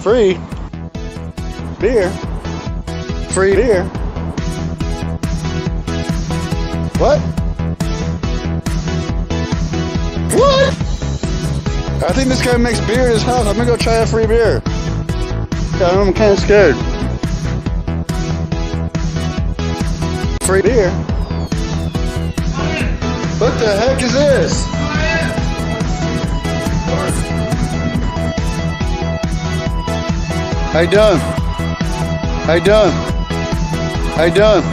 Free beer. Free beer. What? What? I think this guy makes beer in his house. I'm gonna go try a free beer. I'm kind of scared. Free beer? What the heck is this? How you doing? How you doing? How you doing?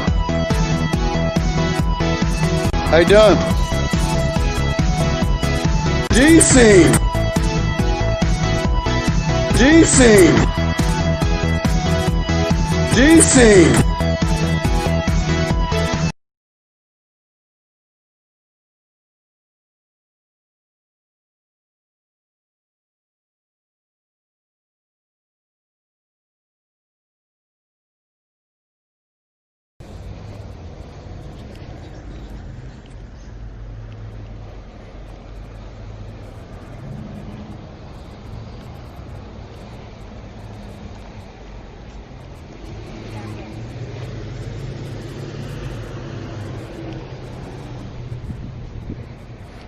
How you doing? G-Scene! G-Scene! G-Scene!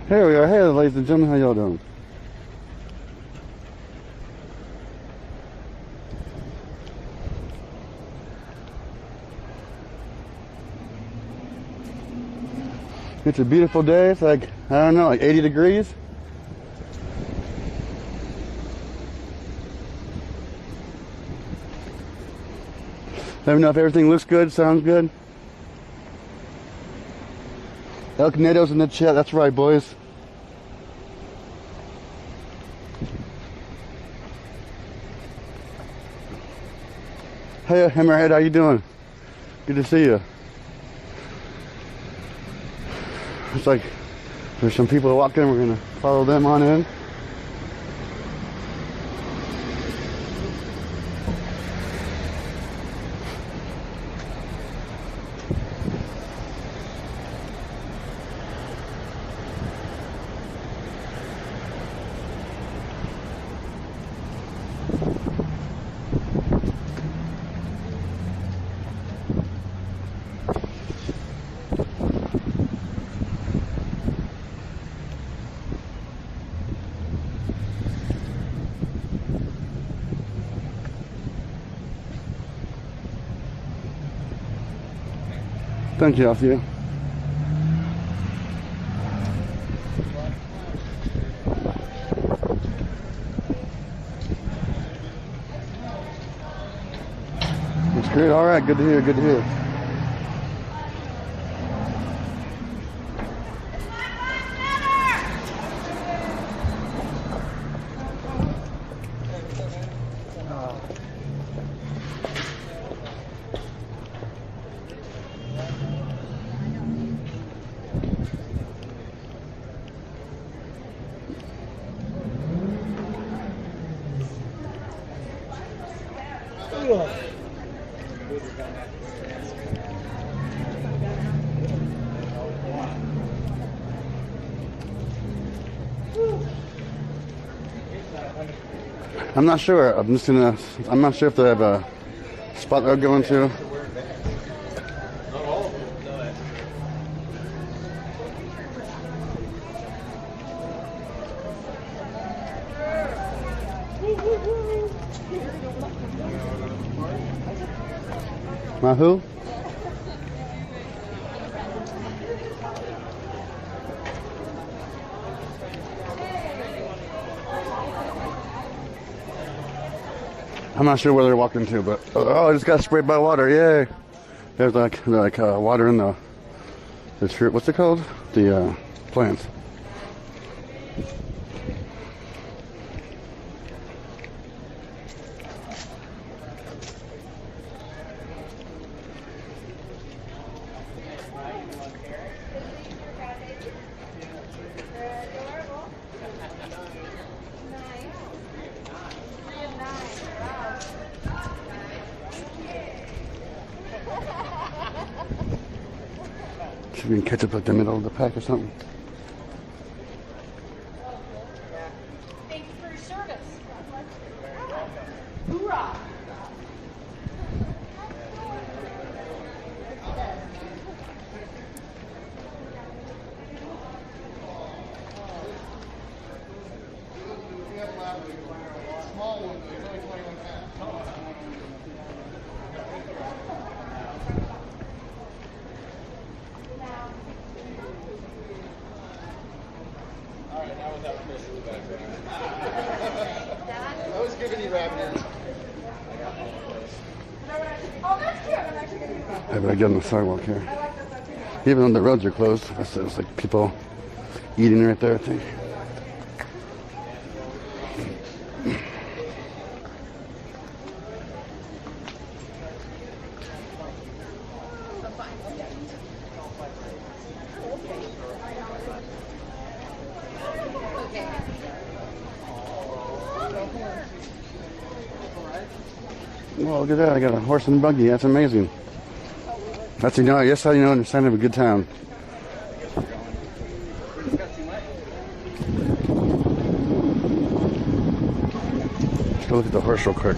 Here we are. Hey, ladies and gentlemen, how y'all doing? It's a beautiful day. It's like, I don't know, like 80 degrees. Let me know if everything looks good, sounds good. El Canedo's in the chat. That's right, boys. Hey, Hammerhead, how you doing? Good to see you. It's like there's some people walking. We're gonna follow them on in. Thank you, Althea. That's great. All right, good to hear. Good to hear. I'm not sure. I'm not sure if they have a spot they're going to. My who? I'm not sure where they're walking to, but oh, I just got sprayed by water! Yay! There's like water in the tree. What's it called? The plants. Should we catch up at the middle of the pack or something? Thank you for your service. Hoorah! I was giving you rabbit. Oh, that's cute. I'm actually going to use that. I better get on the sidewalk here. I like this one too. Even though the roads are closed, it's like people eating right there, I think. Well, look at that. I got a horse and buggy. That's amazing. That's, you know, I guess how you know a sign of a good town. Let's go look at the horse real quick.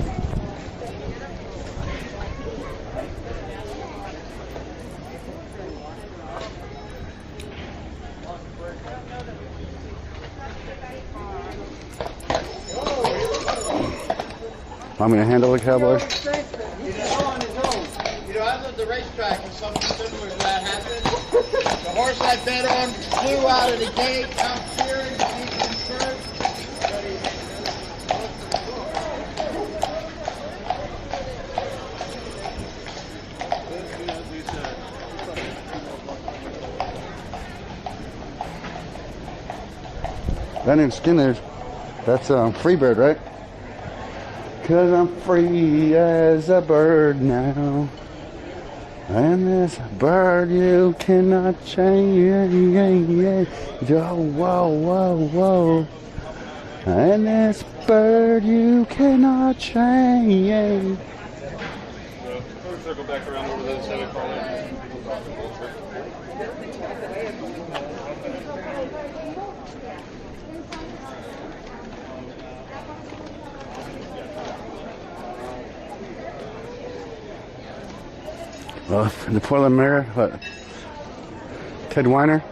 I'm going to handle the cowboy. He's all on his own. You know, I was at the racetrack and something similar to that happened. The horse I bet on flew out of the gate. I'm fearing he's in front. That name's Skinner. That's Freebird, right? 'Cause I'm free as a bird now. And this bird you cannot change. Oh, whoa, whoa, whoa. And this bird you cannot change. Circle back around over the other side of Carlisle. The Portland mayor, what? Ted Weiner?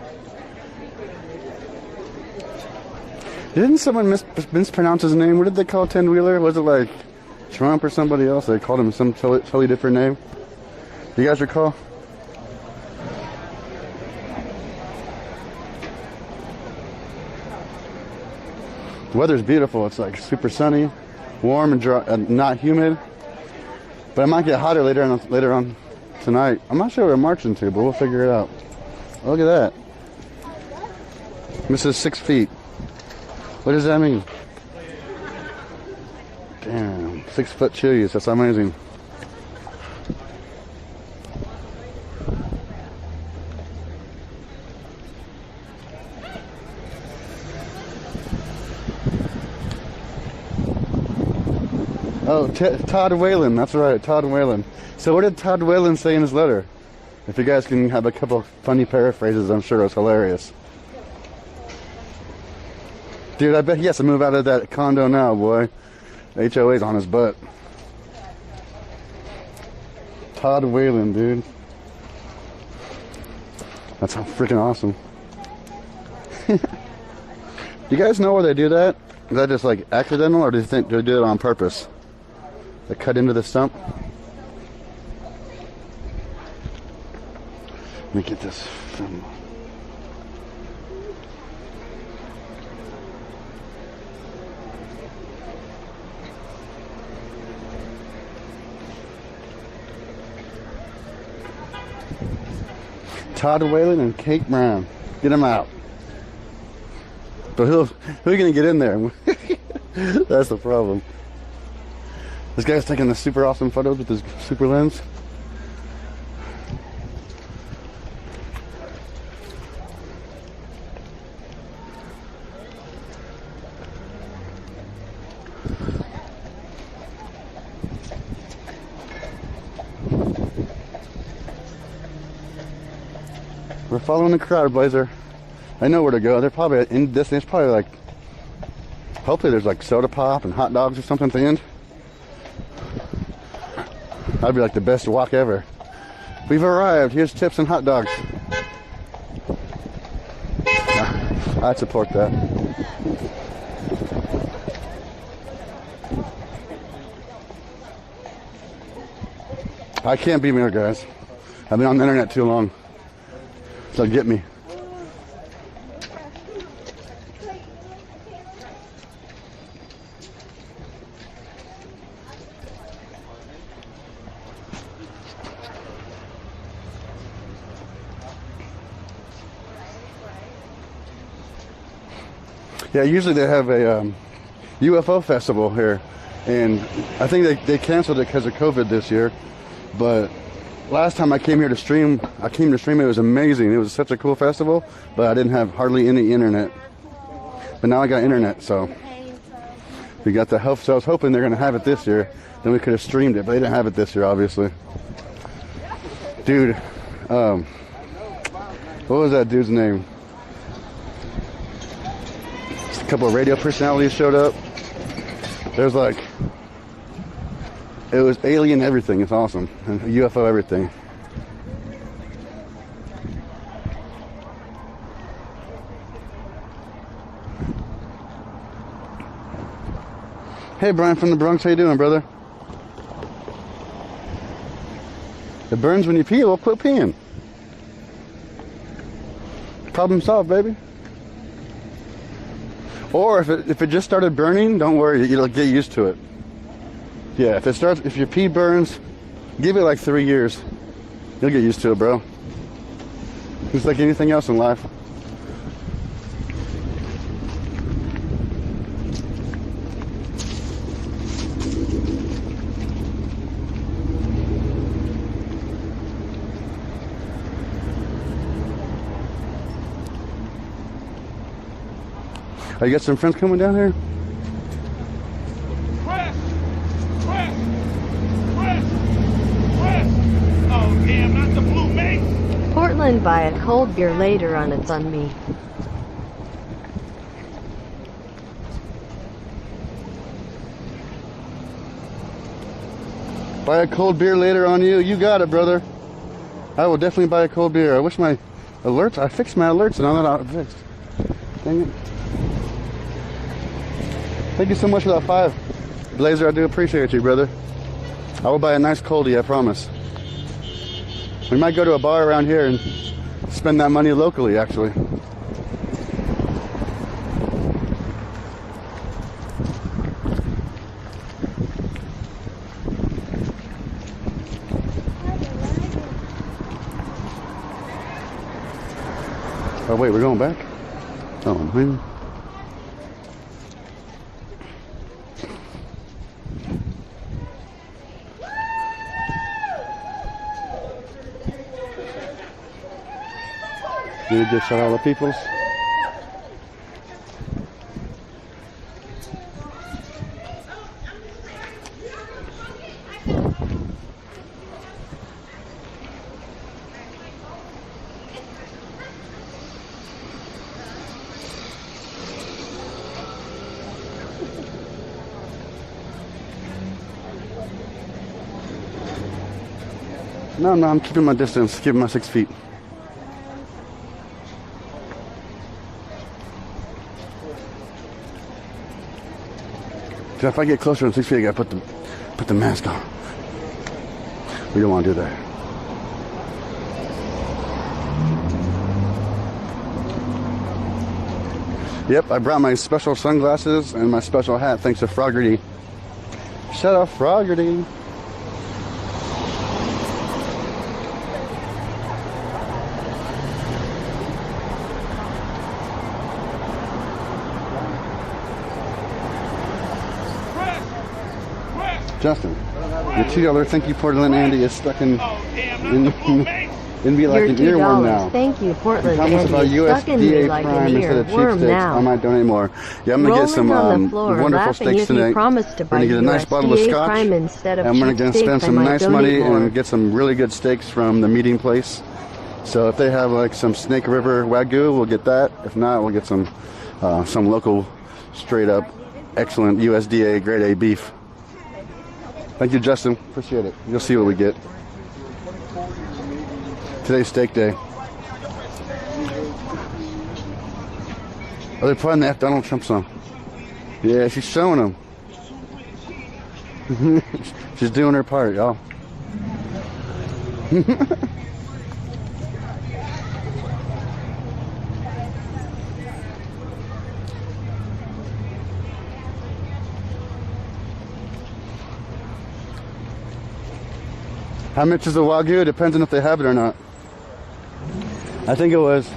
Didn't someone mispronounce his name? What did they call 10-wheeler? Was it like Trump or somebody else? They called him some totally different name. Do you guys recall? The weather's beautiful. It's like super sunny, warm and dry, not humid. But it might get hotter later on tonight. I'm not sure where we're marching to, but we'll figure it out. Look at that. This is 6 feet. What does that mean? Damn, 6 foot chilies. That's amazing. Oh, Todd Whalen. That's right, Todd Whalen. So what did Todd Whalen say in his letter? If you guys can have a couple funny paraphrases, I'm sure it was hilarious. Dude, I bet he has to move out of that condo now, boy. HOA's on his butt. Todd Whalen, dude. That's freaking awesome. Do you guys know where they do that? Is that just like accidental, or do you think they do it on purpose? They cut into the stump? Let me get this film. Todd Whalen and Kate Brown. Get them out. But who's gonna get in there? That's the problem. This guy's taking the super awesome photos with his super lens. We're following the crowd, Blazer. I know where to go. They're probably in distance. Probably like, hopefully there's like soda pop and hot dogs or something at the end. That'd be like the best walk ever. We've arrived. Here's chips and hot dogs. I'd support that. I can't be here, guys. I've been on the internet too long. So get me. Yeah, usually they have a UFO festival here, and I think they canceled it because of COVID this year. But last time I came here to stream, it was amazing. It was such a cool festival, but I didn't have hardly any internet. But now I got internet, so we got the help. So I was hoping they're gonna have it this year. Then we could have streamed it, but they didn't have it this year, obviously. Dude, what was that dude's name? A couple of radio personalities showed up. There's like, it was alien everything. It's awesome. And UFO everything. Hey Brian from the Bronx, how you doing, brother? It burns when you pee, well quit peeing. Problem solved, baby. Or if it just started burning, don't worry, you'll get used to it. Yeah, if your pee burns, give it like 3 years. You'll get used to it, bro. It's like anything else in life. Oh, you got some friends coming down here? Press! Oh, damn, not the blue mace! Portland, buy a cold beer later on, it's on me. Buy a cold beer later on you? You got it, brother. I will definitely buy a cold beer. I wish my alerts, I fixed my alerts and I'm not fixed. Dang it. Thank you so much for that 5. Blazer, I do appreciate you, brother. I will buy a nice coldie, I promise. We might go to a bar around here and spend that money locally, actually. Oh wait, we're going back? Oh man. Did just shut all the peoples? No, I'm keeping my distance, keeping my 6 feet. If I get closer than 6 feet, I gotta put the mask on. We don't want to do that. Yep, I brought my special sunglasses and my special hat thanks to Froggerty. Shut up, Froggerty. Justin, your $2 thank you, Portland Andy, is stuck in be like an Your earworm $2, now. thank you, Portland Comments about Andy, is stuck in me USDA like Prime an instead of cheap earworm steaks. now. I might donate more. Yeah, I'm gonna Rolling get some on the floor, wonderful laughing steaks if you tonight. promised to We're buy gonna get a nice bottle of USDA scotch. Prime instead of And we're cheap gonna steaks, spend I some might nice donate money more. and get some really good steaks from the meeting place. So if they have like some Snake River Wagyu, we'll get that. If not, we'll get some local, straight up, excellent USDA grade A beef. Thank you, Justin. Appreciate it. You'll see what we get. Today's steak day. Oh, they're playing that Donald Trump song. Yeah, she's showing them. She's doing her part, y'all. How much is the Wagyu? It depends on if they have it or not. I think it was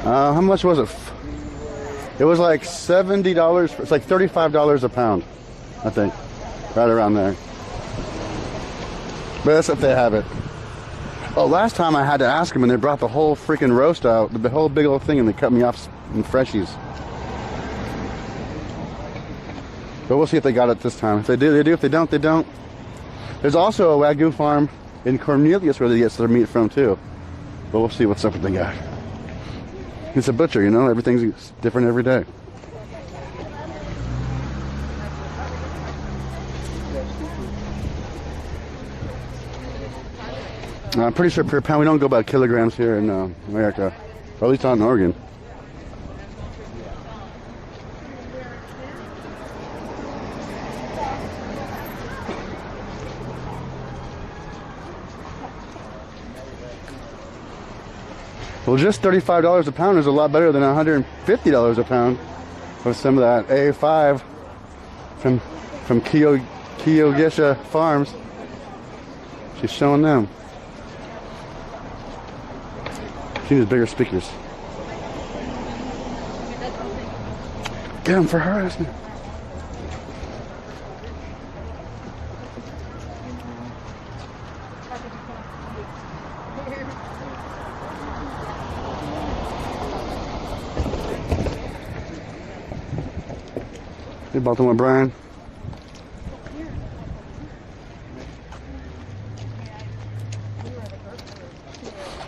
how much was it? It was like $70. It's like $35 a pound, I think, right around there. But that's if they have it. Oh, last time I had to ask them, and they brought the whole freaking roast out, the whole big old thing, and they cut me off in freshies. But we'll see if they got it this time. If they do, they do. If they don't, they don't. There's also a Wagyu farm in Cornelius where they get their meat from too. But we'll see what's up with the guy. It's a butcher, you know. Everything's different every day. I'm pretty sure per pound we don't go by kilograms here in America, or at least not in Oregon. Well, just $35 a pound is a lot better than $150 a pound with some of that A5 from Kyogesha Farms. She's showing them. She needs bigger speakers. Get them for harassment. Hey, Baltimore Brian.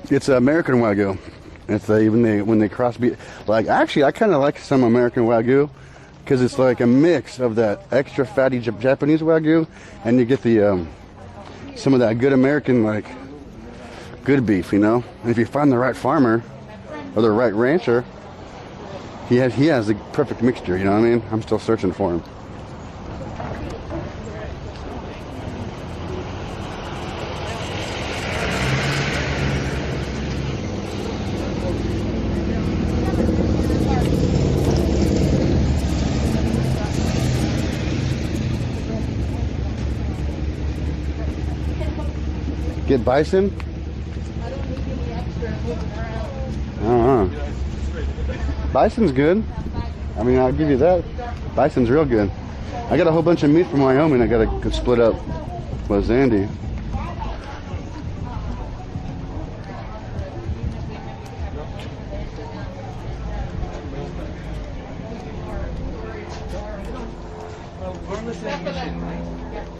It's American Wagyu. It's when they crossbreed. Like, actually, I kind of like some American Wagyu because it's like a mix of that extra fatty Japanese Wagyu, and you get the some of that good American, like, good beef, you know. And if you find the right farmer or the right rancher, he has the perfect mixture. You know what I mean? I'm still searching for him. Get bison? I don't know. Bison's good. I mean, I'll give you that. Bison's real good. I got a whole bunch of meat from Wyoming I got to split up with Zandy. Well, we're on the same mission, right?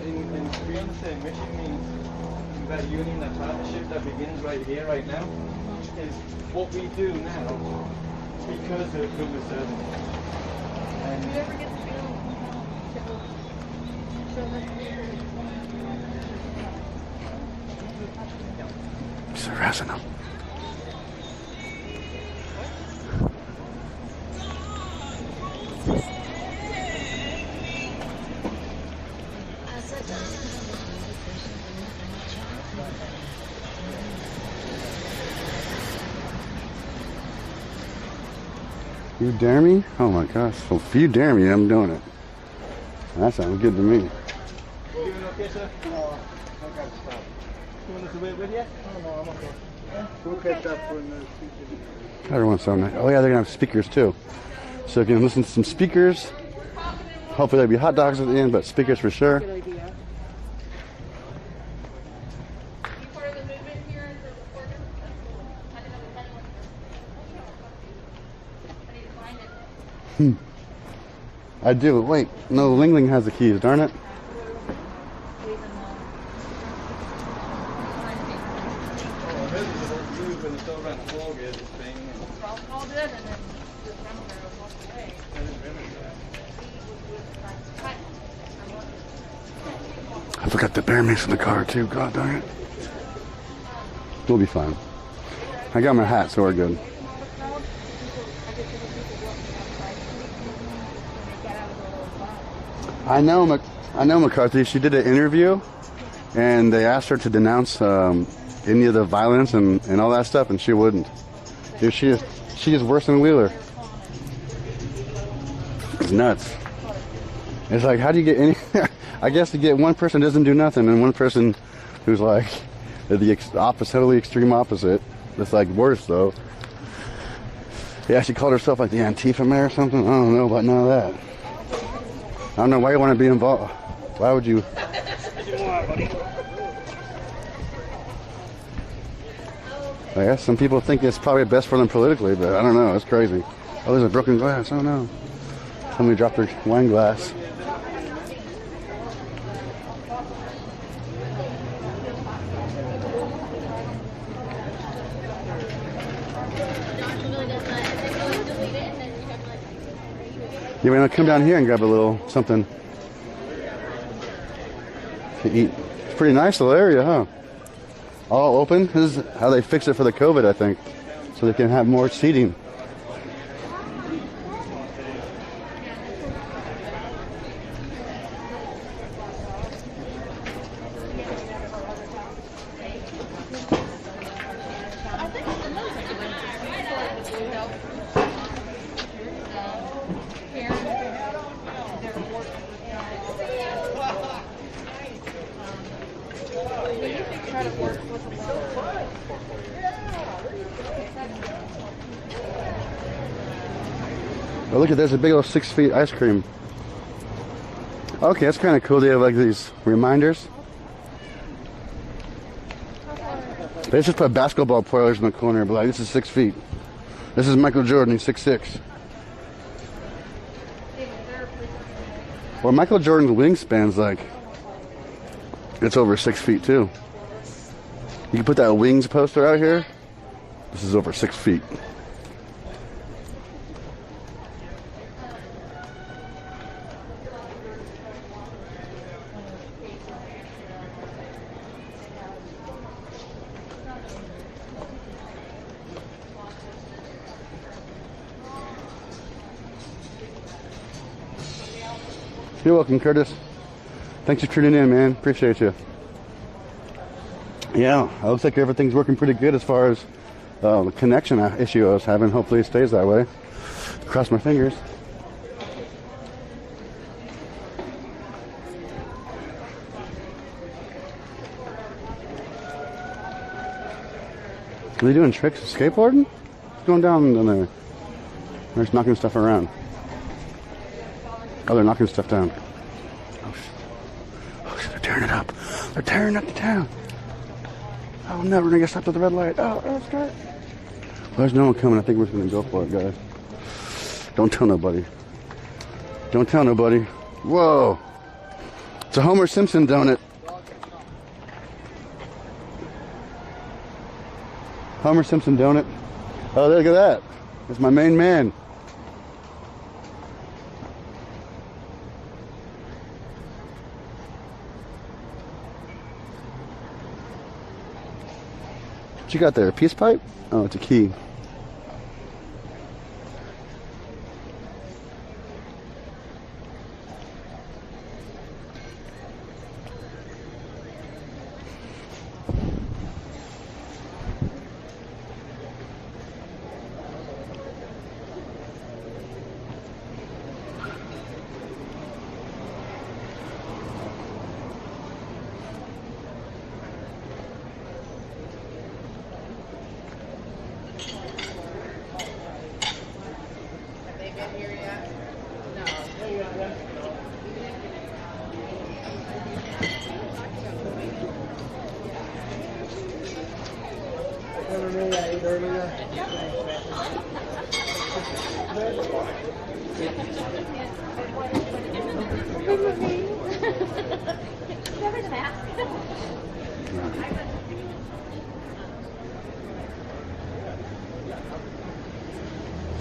And we're on the same mission means that union, that partnership that begins right here, right now, is what we do now because of who we're serving. And Do you ever get to show them? He's harassing them. You dare me? Oh my gosh. Well, if you dare me, I'm doing it. That sounds good to me. you doing okay, sir? No, I got to stop. You want us to wait with you? Oh, no, I'm okay. Yeah? We'll catch up when the speakers. Everyone's so nice. Oh yeah, they're gonna have speakers too. So you can listen to some speakers. Hopefully there'll be hot dogs at the end, but speakers for sure. Part of the movement here is the recorder. I didn't know the title. I need to find it. I do. Wait, no, Ling Ling has the keys, darn it. visible too, but it's over on the floor, it's thing. All good, and then just remember to walk away. I forgot the bear mace in the car too. God darn it. We'll be fine. I got my hat, so we're good. I know McCarthy. She did an interview, and they asked her to denounce any of the violence and all that stuff, and she wouldn't. Dude, she is worse than Wheeler. It's nuts. It's like, how do you get any? I guess to get one person who doesn't do nothing, and one person who's like the totally extreme opposite. It's like worse though. Yeah, she called herself like the Antifa mayor or something. I don't know about none of that. I don't know why you want to be involved. Why would you? I guess some people think it's probably best for them politically, but I don't know. It's crazy. Oh, there's a broken glass. Oh no. Somebody dropped their wine glass. You may come down here and grab a little something to eat. It's pretty nice little area, huh? All open. This is how they fix it for the COVID, I think, so they can have more seating. Oh, look at, there's a big old 6 feet ice cream. Okay, that's kind of cool. They have like these reminders. They just put basketball players in the corner, but like, this is 6 feet. This is Michael Jordan, he's 6'6". Well, Michael Jordan's wingspan's like, it's over 6 feet too. You can put that wings poster out here. This is over 6 feet. You're welcome, Curtis. Thanks for tuning in, man. Appreciate you. Yeah, it looks like everything's working pretty good as far as the connection issue I was having. Hopefully it stays that way. Cross my fingers. Are they doing tricks of skateboarding? What's going down in there? They're just knocking stuff around. Oh, they're knocking stuff down. Oh, shit, they're tearing it up. They're tearing up the town. Oh, no, we're going to get stopped at the red light. Oh, that's good. Well, there's no one coming. I think we're going to go for it, guys. Don't tell nobody. Don't tell nobody. Whoa. It's a Homer Simpson donut. Homer Simpson donut. Oh, look at that. That's my main man. What you got there? A peace pipe? Oh, it's a key.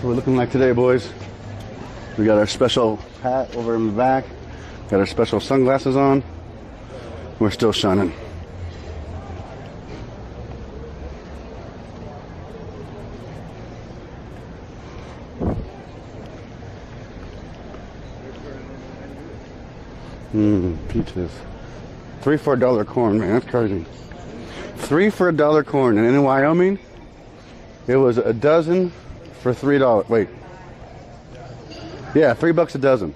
what we're looking like today, boys. We got our special hat over in the back. Got our special sunglasses on. We're still shining. Peaches. 3 for $1 corn, man. That's crazy. 3 for $1 corn, and in Wyoming, it was a dozen for $3. Wait. Yeah, $3 a dozen.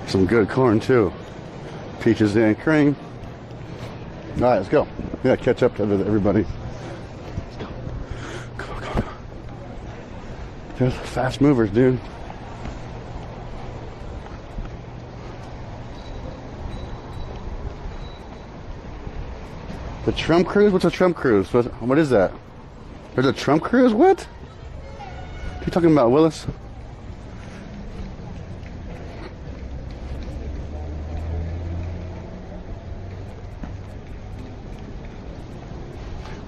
Some good corn too. Peaches and cream. All right, let's go. We gotta catch up to everybody. Let's go. Go. They're fast movers, dude. The Trump cruise? What's a Trump cruise? What is that? There's a Trump cruise? What? What are you talking about, Willis?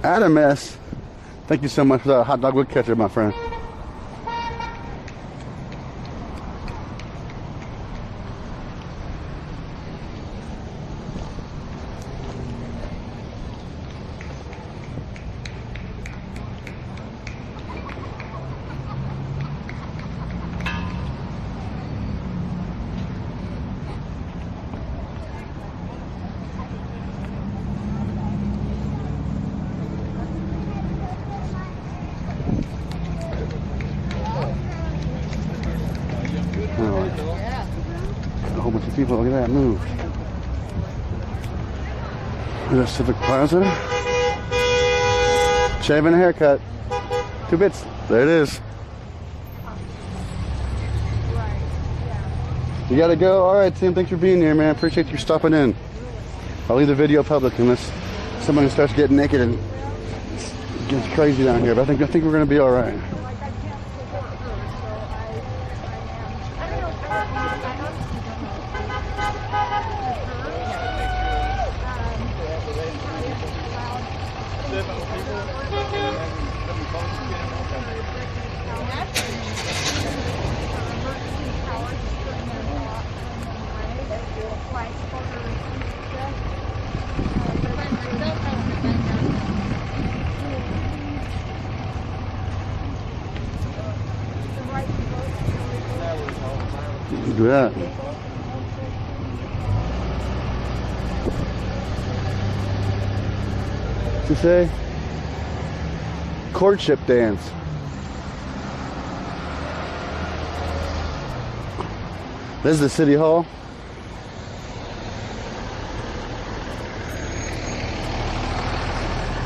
Adam S. Thank you so much for that hot dog wood catcher, my friend. A whole bunch of people. Look at that move. Look at Civic Plaza. Shave and a haircut. 2 bits. There it is. You gotta go. All right, Tim. Thanks for being here, man. Appreciate you stopping in. I'll leave the video public unless somebody starts getting naked and it gets crazy down here. But I think we're gonna be all right. Do that. What'd you say? Courtship dance. This is the city hall.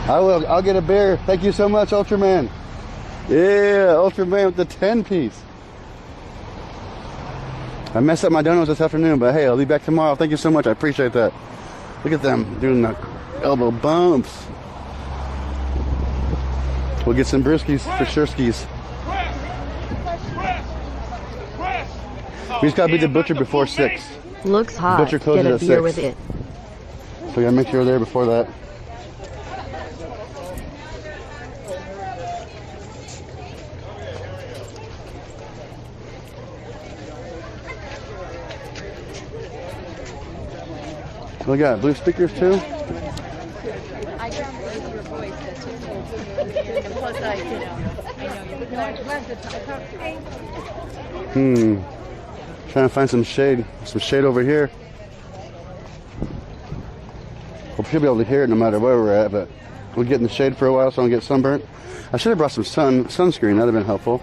I'll get a beer. Thank you so much, Ultraman. Yeah, Ultraman with the 10-piece. I messed up my donuts this afternoon, but hey, I'll be back tomorrow. Thank you so much. I appreciate that. Look at them doing the elbow bumps. We'll get some brewskis for sure skis. We just gotta be the butcher before 6. Looks hot. Butcher closes Get a at beer 6. with it. So we gotta make sure we're there before that. We got blue speakers too. I can hear your voice. That's what and plus I know you. Trying to find some shade over here. We should be able to hear it no matter where we're at, but we'll get in the shade for a while so I don't get sunburnt. I should have brought some sunscreen. That'd have been helpful.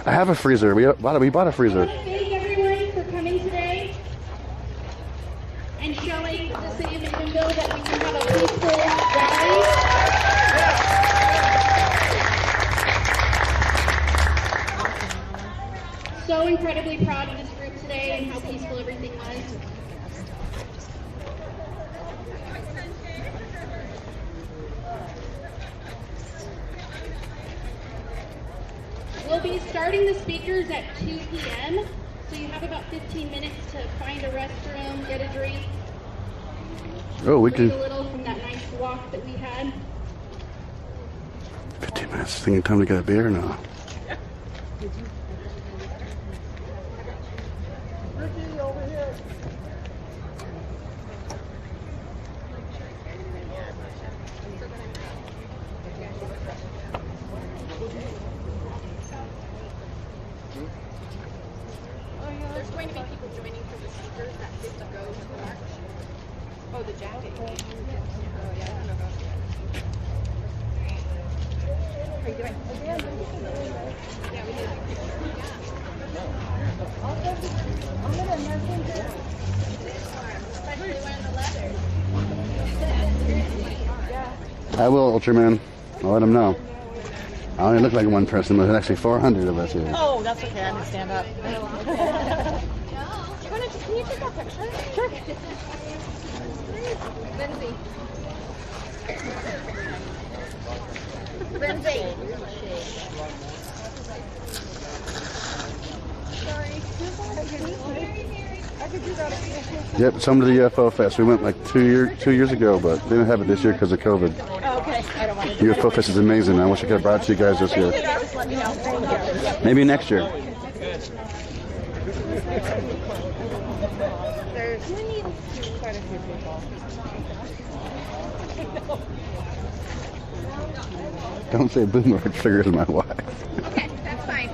I have a freezer. We bought a freezer. Thank everyone for coming today and showing the city of McMinnville that we can have a peaceful rally. So incredibly proud of this group today and how peaceful everything was. We'll be starting the speakers at 2 p.m. So you have about 15 minutes to find a restroom, get a drink, Oh, we breathe can. a little from that nice walk that we had. 15 minutes. Thinking time to get a beer now. There's going to be people joining for the speakers that get to go to the march. Oh, the jacket. Oh, yeah, I don't know about that. How are you doing? Yeah, we did. Especially wearing the leather. I will, Ultraman. I'll let him know. I only look like one person, but there's actually 400 of us here. Oh, that's okay. I can stand up. Can you take that picture? Sure. Lindsay. Lindsay. Yep, some to the UFO Fest. We went like 2 years ago, but they didn't have it this year because of COVID. Oh, okay. I don't want to. UFO Fest is amazing. I wish I could have brought it to you guys this year. Just let me know. Thank you. Maybe next year. There's quite a few people. Don't say boomer, it triggers my wife. Okay, that's fine.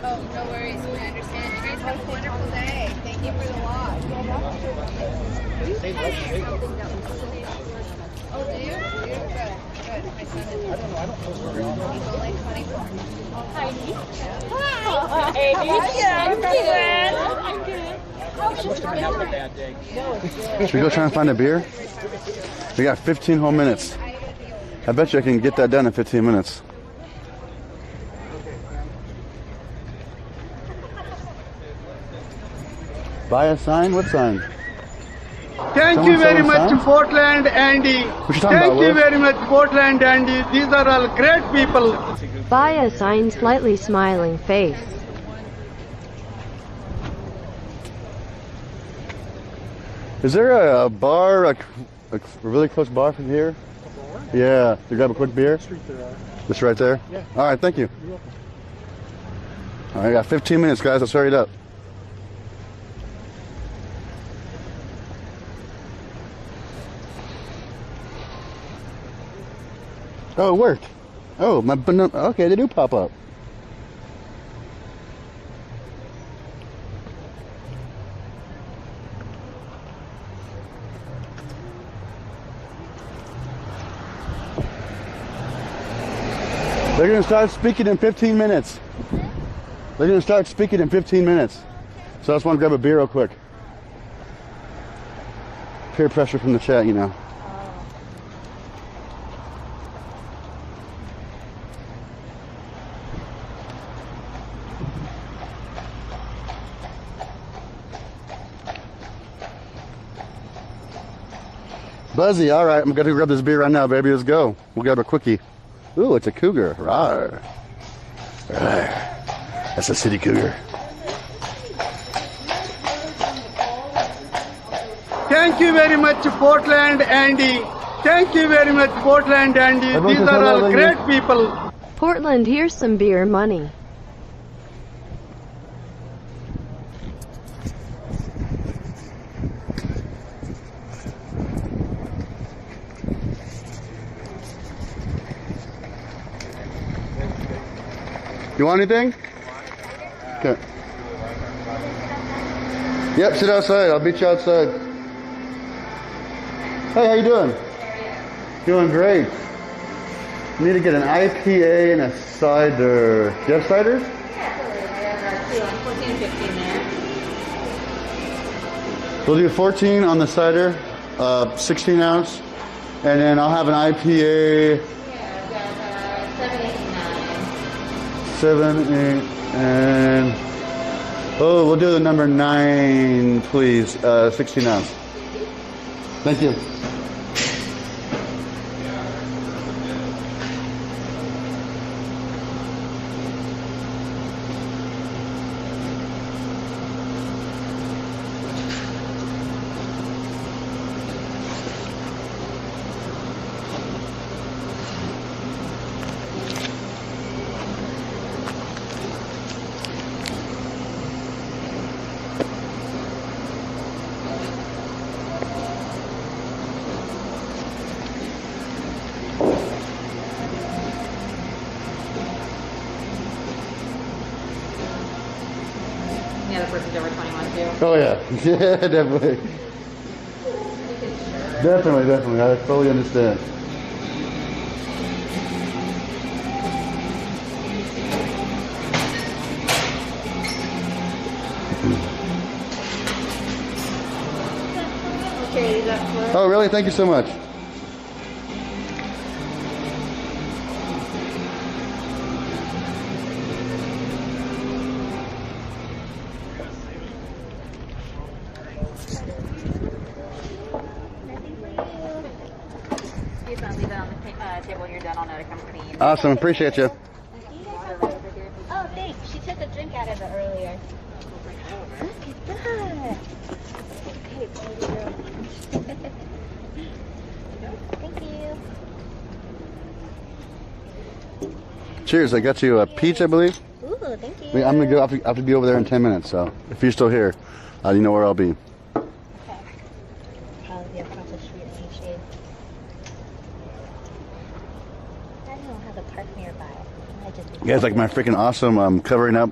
Oh, no worries. I understand. You guys have a wonderful day. Thank you for the walk. Oh, do you? Good. Good. My son is. I don't know. People like funny. Heidi. Hi. Heidi. I'm good. Should we go try and find a beer? We got 15 whole minutes. I bet you I can get that done in 15 minutes. Buy a sign? What sign? Thank Someone you very selling much, signs? Portland, Andy. What you talking Thank about, you Liz? very much, Portland, Andy. These are all great people. By a sign, slightly smiling face. Is there a bar, a really close bar from here? A bar? Yeah. To grab a quick beer? Just right there? Yeah. All right, thank you. You're welcome. All right, I got 15 minutes, guys. Let's hurry it up. Oh, it worked. Oh, my banana. Okay, they do pop up. They're going to start speaking in 15 minutes. They're going to start speaking in 15 minutes. So I just want to grab a beer real quick. Peer pressure from the chat, you know. Buzzy, all right, I'm going to grab this beer right now, baby. Let's go. We'll grab a quickie. Ooh, it's a cougar. Rawr. Rawr. That's a city cougar. Thank you very much, Portland, Andy. Thank you very much, Portland, Andy. Everyone These say are hello, all Lindy. great people. Portland, here's some beer money. You want anything? Okay. Yep, sit outside. I'll beat you outside. Hey, how you doing? Doing great. Need to get an IPA and a cider. Do you have ciders? Yeah, 14 and 15 there. We'll do 14 on the cider, 16 ounce, and then I'll have an IPA. Yeah, I've got 7, 8, and 9. 7, 8, and oh, we'll do the number 9, please. 16 ounce. Thank you. want to. Oh yeah, yeah, definitely. Definitely. I fully understand. Okay, that's for Oh really? Thank you so much. Leave it on the table when you're done. I'll know to come clean. Awesome, appreciate you. Oh, thanks. She took a drink out of it earlier. Look at that. Okay, baby girl. Thank you. Cheers, I got you a peach, I believe. Ooh, thank you. I'm gonna go. I have to be over there in 10 minutes. So if you're still here, you know where I'll be. Okay. Probably be across the street in shade. I don't have a park nearby. I just You guys like my freaking awesome covering up?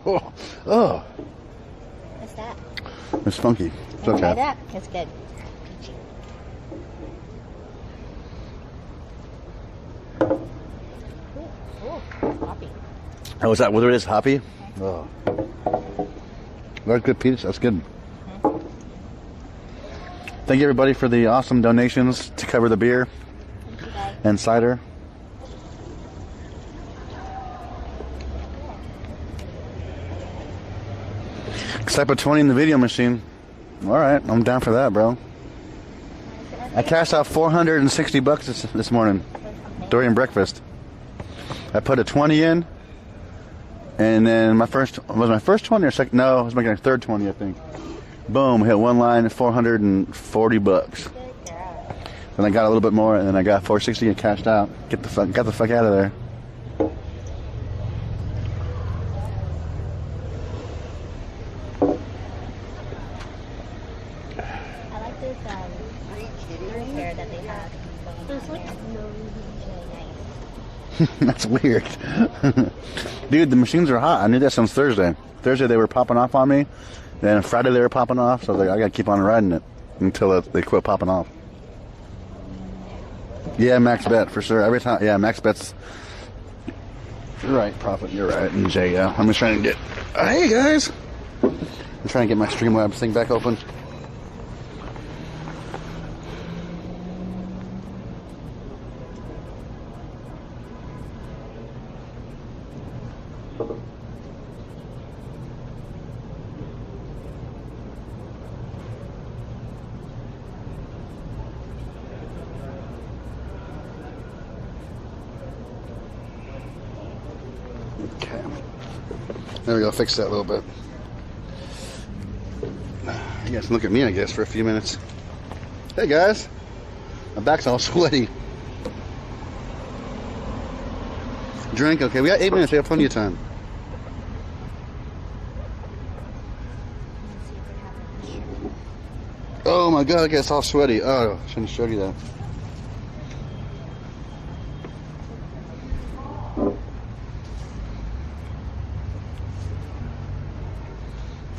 Oh, What's that? it's funky. It's Try okay. that. It's good. Ooh, coffee. Oh, is that whether it is hoppy? Oh, that's good peach. That's good. Thank you everybody for the awesome donations to cover the beer Thank you guys. and cider. Cause I put 20 in the video machine. All right, I'm down for that, bro. I cashed out $460 this morning during breakfast. I put a 20 in, and then my first 20 or second? No, I was making a third 20, I think. Boom, hit one line, $440. Then I got a little bit more, and then I got 460 and cashed out. Got the fuck out of there. I like this green hair that they have. This one? Really nice. That's weird. Dude, the machines are hot. I knew that since Thursday. Thursday they were popping off on me. Then Friday they were popping off, so I was like, I gotta keep on riding it until they quit popping off. Yeah, max bet for sure. Every time, yeah, max bets. You're right, Prophet. You're right. And Jay, yeah. I'm just trying to get. Hey guys, I'm trying to get my Streamlabs thing back open. Okay. There we go. Fix that a little bit. You guys can look at me, I guess, for a few minutes. Hey guys, my back's all sweaty. Drink. Okay, we got 8 minutes. We have plenty of time. Oh my god, it gets all sweaty. Oh, I shouldn't have showed you that.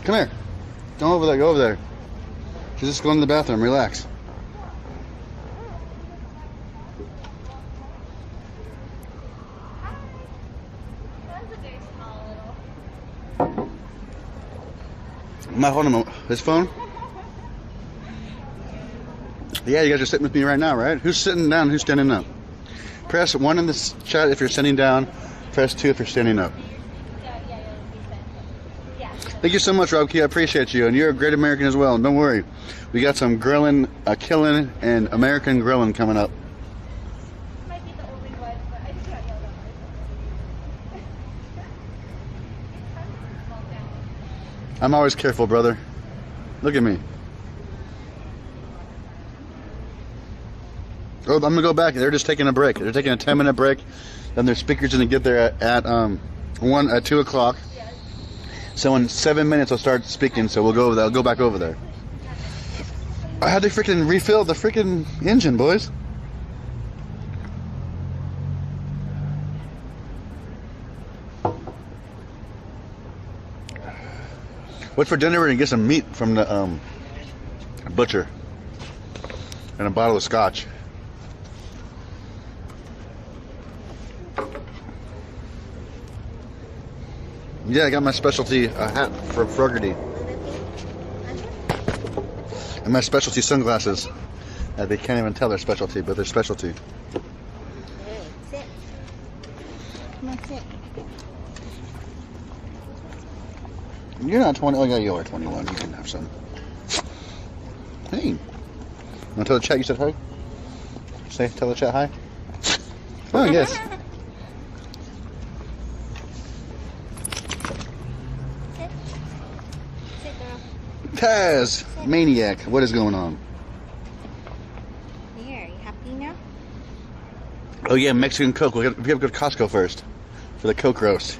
Come here. Go over there, go over there. She's just going to the bathroom, relax. I'm not holding his phone. Yeah, you guys are sitting with me right now, right? Who's sitting down? Who's standing up? Press 1 in the chat if you're sitting down. Press 2 if you're standing up. Thank you so much, Rob Key. I appreciate you. And you're a great American as well. Don't worry. We got some grilling, killing, and American grilling coming up. Might be the only one, but I just got yelled at. I'm always careful, brother. Look at me. Oh, I'm gonna go back. They're just taking a break. They're taking a 10-minute break. Then their speaker's gonna get there at 2 o'clock. So in 7 minutes I'll start speaking. So we'll go over there. I'll go back over there. I had to freaking refill the freaking engine, boys. What's for dinner? We're gonna get some meat from the butcher and a bottle of scotch. Yeah, I got my specialty hat for Fogarty. And my specialty sunglasses. They can't even tell their specialty, but they're specialty. Sit. Come on, sit. You're not 20. Oh, yeah, you are 21. You can have some. Hey. Want to tell the chat you said hi? Tell the chat hi. Oh, yes. Sit. Sit, girl. Taz, maniac, what is going on? Here, you happy now? Oh yeah, Mexican Coke. We have to go to Costco first for the Coke roast.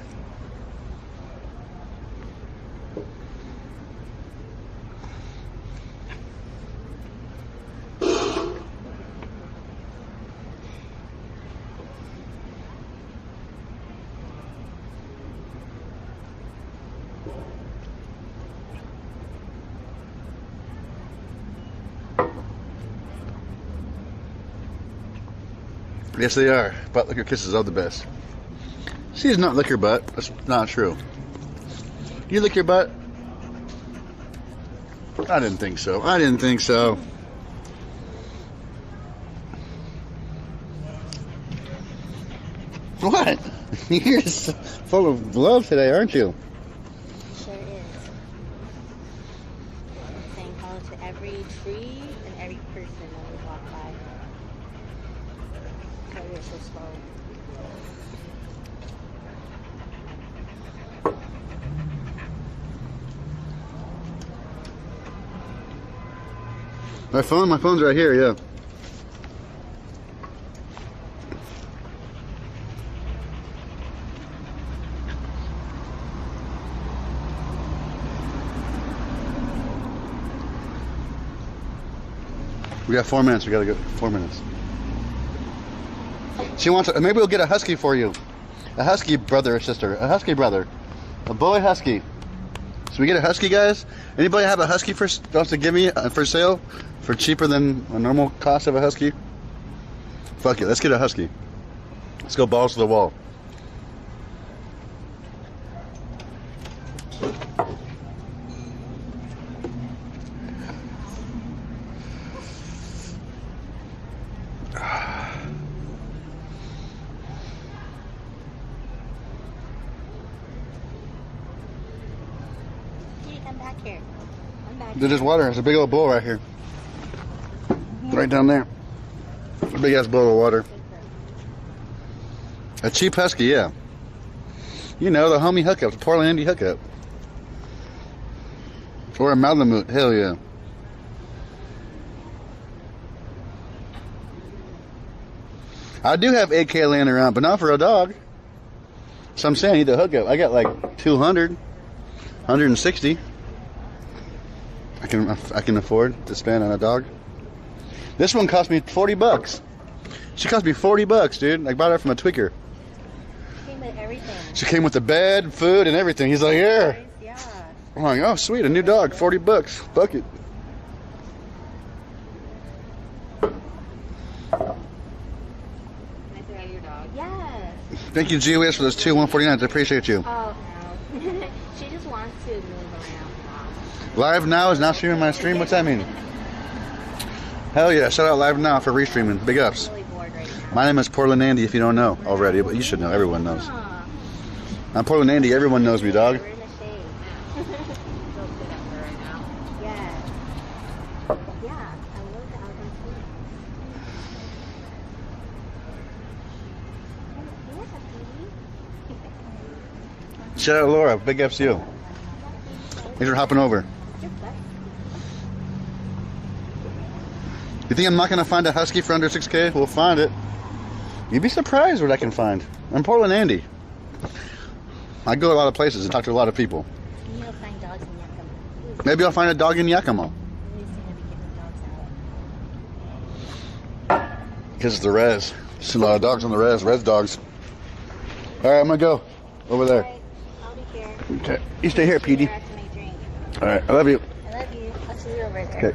Yes, they are. Butt liquor kisses are the best. She does not lick her butt. That's not true. You lick your butt? I didn't think so. I didn't think so. What? You're so full of love today, aren't you? Sure is. I'm saying hello to every tree and every person when we walk by. So we're so slow. My phone's right here, yeah. We got 4 minutes. We gotta go 4 minutes. She wants. Maybe we'll get a husky for you. A husky brother or sister. A husky brother. A boy husky. So we get a husky, guys. Anybody have a husky wants to give me for sale for cheaper than a normal cost of a husky? Fuck it. Let's get a husky. Let's go balls to the wall. I'm back here. I'm back here. There's just water. There's a big old bowl right here. Right down there. A big ass bowl of water. A cheap husky, yeah. You know, the homie hookup, the Portland Andy hookup. Or a Malamute, hell yeah. I do have 8K laying around, but not for a dog. So I'm saying I need the hookup. I got like 200, 160. I can afford to spend on a dog. This one cost me 40 bucks. She cost me 40 bucks, dude. I bought her from a tweaker. Came with everything. She came with the bed, food, and everything. He's like, here. Yeah. I'm like, oh, sweet, a new dog, 40 bucks. Fuck it. Can I throw out your dog? Yes. Thank you, GWS, for those two 149s. I appreciate you. Oh, no. She just wants to move around. Live now is now streaming my stream. What's that mean? Hell yeah! Shout out Live Now for restreaming. Big ups. I'm really bored right now. My name is Portland Andy. If you don't know already, but you should know. Everyone knows. Aw. I'm Portland Andy. Everyone knows me, dog. We're in the shade. So good up there right now. Yeah. Yeah. I love the outdoor food. Yeah, Shout out Laura. Big ups to you. Thanks for hopping over. You think I'm not going to find a husky for under 6K? We'll find it. You'd be surprised what I can find. I'm Portland Andy. I go a lot of places and talk to a lot of people. Maybe you'll find dogs in Yakima. Maybe I'll find a dog in Yakima. Really soon to be giving dogs out. Because it's the res. There's a lot of dogs on the res dogs. Alright, I'm going to go over there. Alright, I'll be here. Okay. You stay here, Petey. After my drink. All right, I love you. I love you. I'll see you over there. Okay.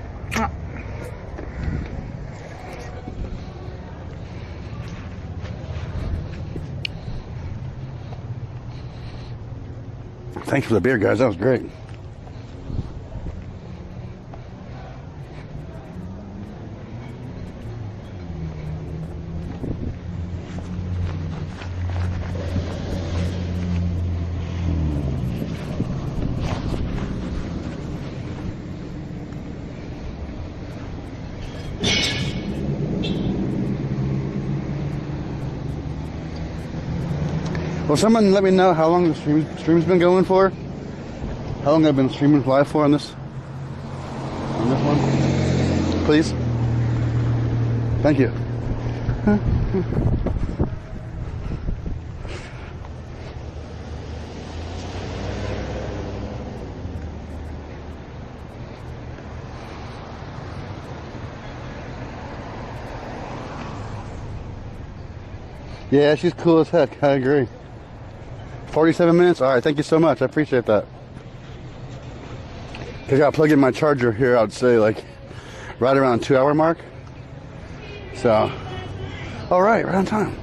Thanks for the beer, guys. That was great. Well, someone let me know how long the stream's been going for. How long I've been streaming live for on this one, please. Thank you. Yeah, she's cool as heck. I agree. 47 minutes? Alright, thank you so much. I appreciate that. I gotta plug in my charger here, I would say, like, right around the 2-hour mark. So, alright, right on time.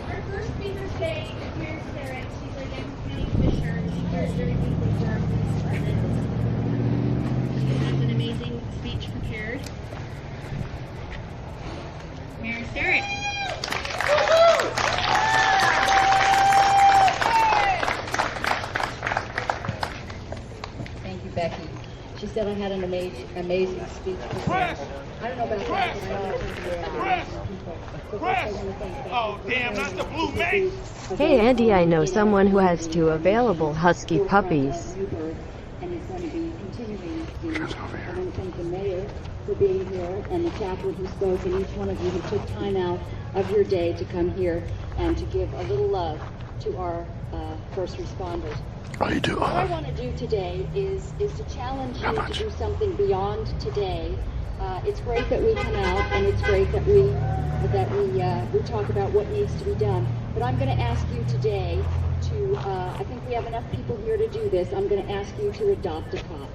Our first speaker today is Mary Sarah. She's our Yankton County Commissioner. She cares very deeply for our police department. She has an amazing speech prepared. Mary Sarah. Thank you, Becky. She said I had an amazing speech. I don't know about that, but I know Press! Oh, damn, not the blue mate! Hey Andy, I know someone who has 2 available husky puppies. And he's going to be continuing the I want to thank the mayor for being here and the chaplain who spoke, and each one of you who took time out of your day to come here and to give a little love to our first responders. Oh, you do? What I want to do today is to challenge you to do something beyond today. It's great that we come out, and it's great that we talk about what needs to be done. But I'm going to ask you today to, I think we have enough people here to do this, I'm going to ask you to adopt a cop.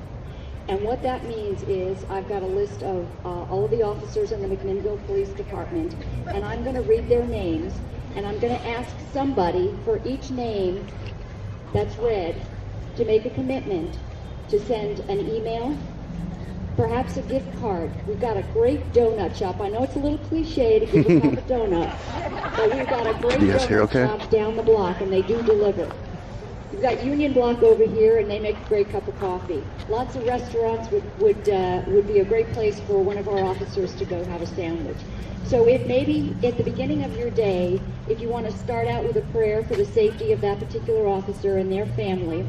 And what that means is I've got a list of all of the officers in the McMinnville Police Department, and I'm going to read their names, and I'm going to ask somebody for each name that's read to make a commitment to send an email, perhaps a gift card. We've got a great donut shop. I know it's a little cliche to give a cup of donuts, but we've got a great donut shop down the block, and they do deliver. We've got Union Block over here, and they make a great cup of coffee. Lots of restaurants would be a great place for one of our officers to go have a sandwich. So if maybe at the beginning of your day, if you want to start out with a prayer for the safety of that particular officer and their family,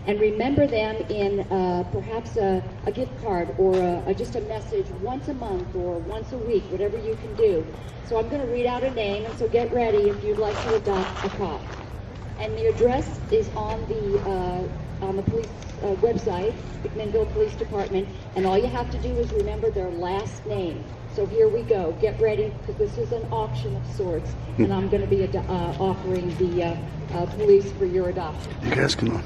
and remember them in perhaps a gift card or just a message once a month or once a week, whatever you can do. So I'm going to read out a name, and so get ready if you'd like to adopt a cop. And the address is on the police website, McMinnville Police Department, and all you have to do is remember their last name. So here we go. Get ready, because this is an auction of sorts, and I'm going to be offering the police for your adoption. You guys can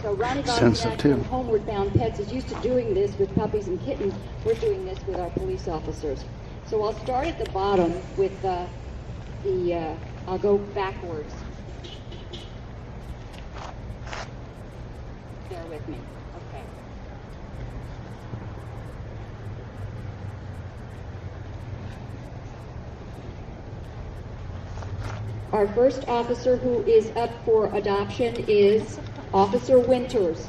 send stuff too. Homeward Bound Pets is used to doing this with puppies and kittens. We're doing this with our police officers. So I'll start at the bottom with I'll go backwards. Bear with me. Okay. Our first officer who is up for adoption is Officer Winters.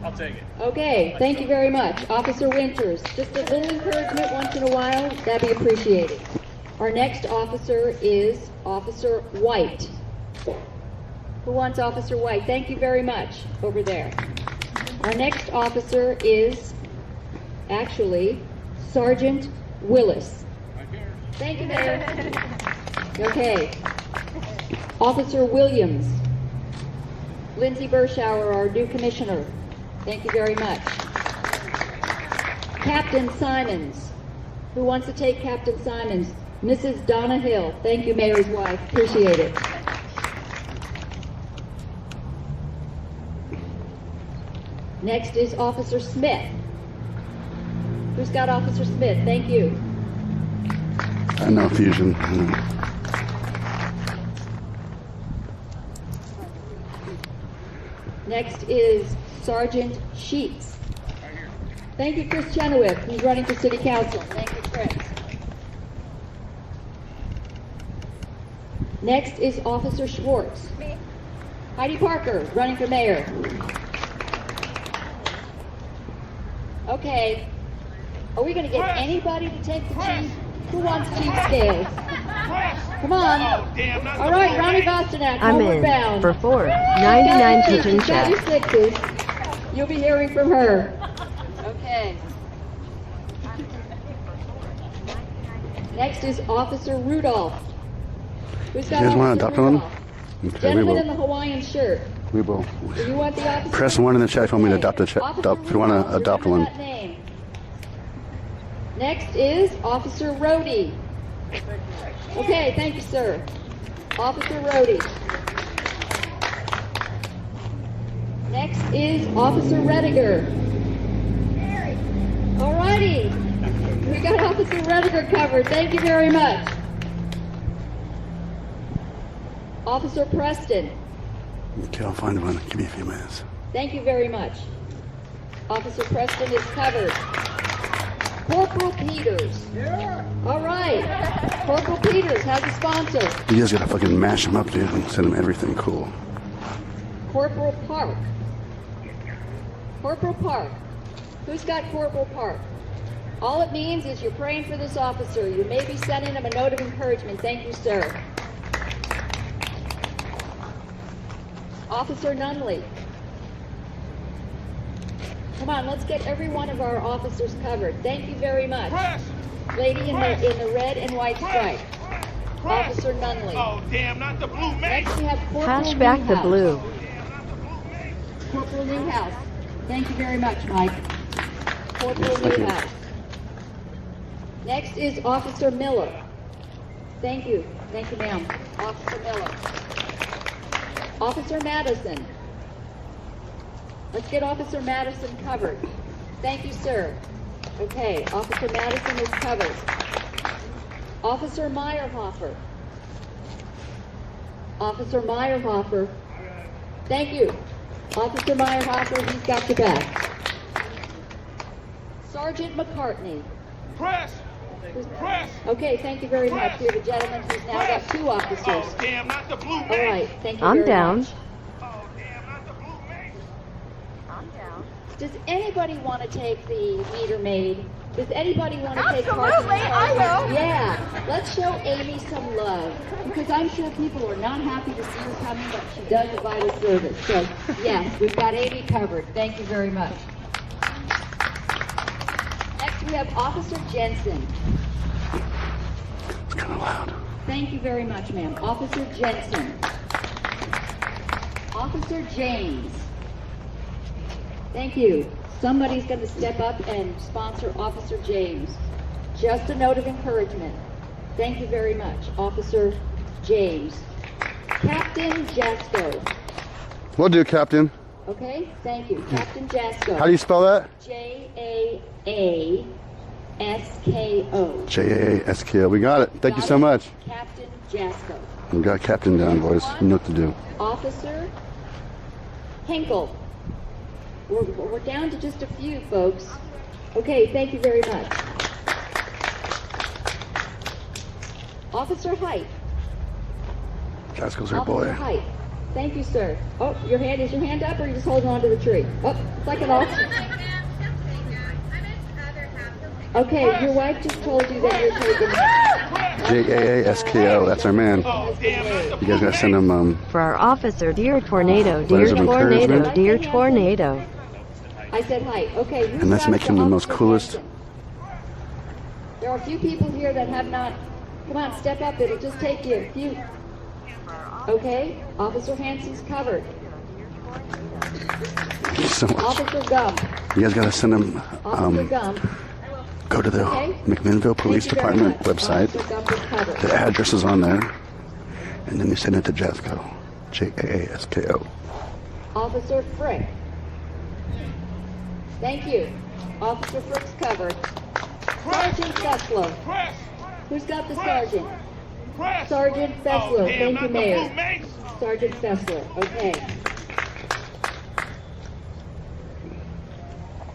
I'll take it. Okay, thank you very much. Officer Winters. Just a little encouragement once in a while, that'd be appreciated. Our next officer is Officer White. Who wants Officer White? Thank you very much, over there. Our next officer is actually Sergeant Willis. Thank you, Mayor. Okay. Officer Williams. Lindsay Bershauer, our new commissioner. Thank you very much. Captain Simons. Who wants to take Captain Simons? Mrs. Donna Hill. Thank you, Mayor's wife. Appreciate it. Next is Officer Smith. Who's got Officer Smith? Thank you. I know Fusion. I know. Next is Sergeant Sheets. Thank you, Chris Chenoweth. He's running for City Council. Thank you, Chris. Next is Officer Schwartz. Me. Heidi Parker, running for mayor. Okay. Are we going to get anybody to take the chief? Who wants chief scales? Come on. All right, Ronnie Bostanak, I'm homeward in bound. for $4.99 kitchen She's got your check. sixes. You'll be hearing from her. Okay. Next is Officer Rudolph. Who's got You guys want Officer to adopt one? Rudolph? Okay, we Gentleman in the will. Hawaiian shirt. We will. Do you want the officer? Press 1 in the chat if you want me to adopt a Officer if you want Rudolph, to adopt remember one. that name. Next is Officer Rohde. Okay, thank you, sir. Officer Rohde. Next is Officer Rediger. All righty. We got Officer Rediger covered. Thank you very much. Officer Preston. Okay, I'll find one. Give me a few minutes. Thank you very much. Officer Preston is covered. Corporal Peters. All right. Corporal Peters has a sponsor. You guys gotta fucking mash them up, dude, and send them everything cool. Corporal Park. Corporal Park. Who's got Corporal Park? All it means is you're praying for this officer. You may be sending him a note of encouragement. Thank you, sir. Officer Nunley. Come on, let's get every one of our officers covered. Thank you very much. Lady in the red and white stripe. Officer Nunley. Oh, damn, not the blue mace. Next we have Corporal Hash back the Newhouse. blue. Corporal Newhouse. Thank you very much, Mike. Corporal Newhouse. Next is Officer Miller. Thank you. Thank you, ma'am. Officer Miller. Officer Madison. Let's get Officer Madison covered. Thank you, sir. Okay, Officer Madison is covered. Officer Meyerhofer. Officer Meyerhofer. Thank you. Officer Meyerhofer, he's got your back. Sergeant McCartney. Press! Press! Okay, thank you very much. We have a gentleman who's now got 2 officers. Oh, damn, not the blue mace. All right, thank you I'm very down. much. Oh, damn, not the blue mace. Does anybody want to take the meter maid? Does anybody want to take part in Absolutely, the I will. Yeah, let's show Amy some love because I'm sure people are not happy to see her coming, but she does a vital service. So yes, we've got Amy covered. Thank you very much. Next we have Officer Jensen. It's kind of loud. Thank you very much, ma'am. Officer Jensen. Officer James. Thank you. Somebody's going to step up and sponsor Officer James. Just a note of encouragement. Thank you very much, Officer James. Captain Jasko. We'll do, Captain. Okay, thank you. Captain Jasko. How do you spell that? J-A-A-S-K-O. J-A-S-K-O. We got it. Thank you so much. Captain Jasko. We got Captain down, boys. You know what to do. Officer Hinkle. We're down to just a few, folks. Okay, thank you very much. Officer Height. Jasko's our Officer boy. Height. Thank you, sir. Oh, is your hand up or are you just holding on to the tree? Oh, it's like an auction. Okay, your wife just told you that you're taking J-A-A-S-K-O. That's our man. Oh, damn, not the You guys gotta send him, For our officer, dear tornado, dear Letters of tornado, encouragement. dear tornado. I said Height. Okay, who's And let's got make him the most Officer coolest. Hanson? There are a few people here that have not. Come on, step up. It'll just take you a few. Okay, Officer Hanson's covered. thank you so much. Officer Gump. You guys gotta send him, Officer Gump. go to the Okay. McMinnville Police Thank you very Department much. website. Officer Gump is covered. The address is on there. And then you send it to Jasko. J-A-A-S-K-O. Officer Frick. Thank you. Officer Frick's covered. Sergeant Fessler. Press. Who's got the sergeant? Press. Sergeant Oh, Fessler. damn, Thank you, not the blue Mayor. mace. Sergeant Fessler. Okay.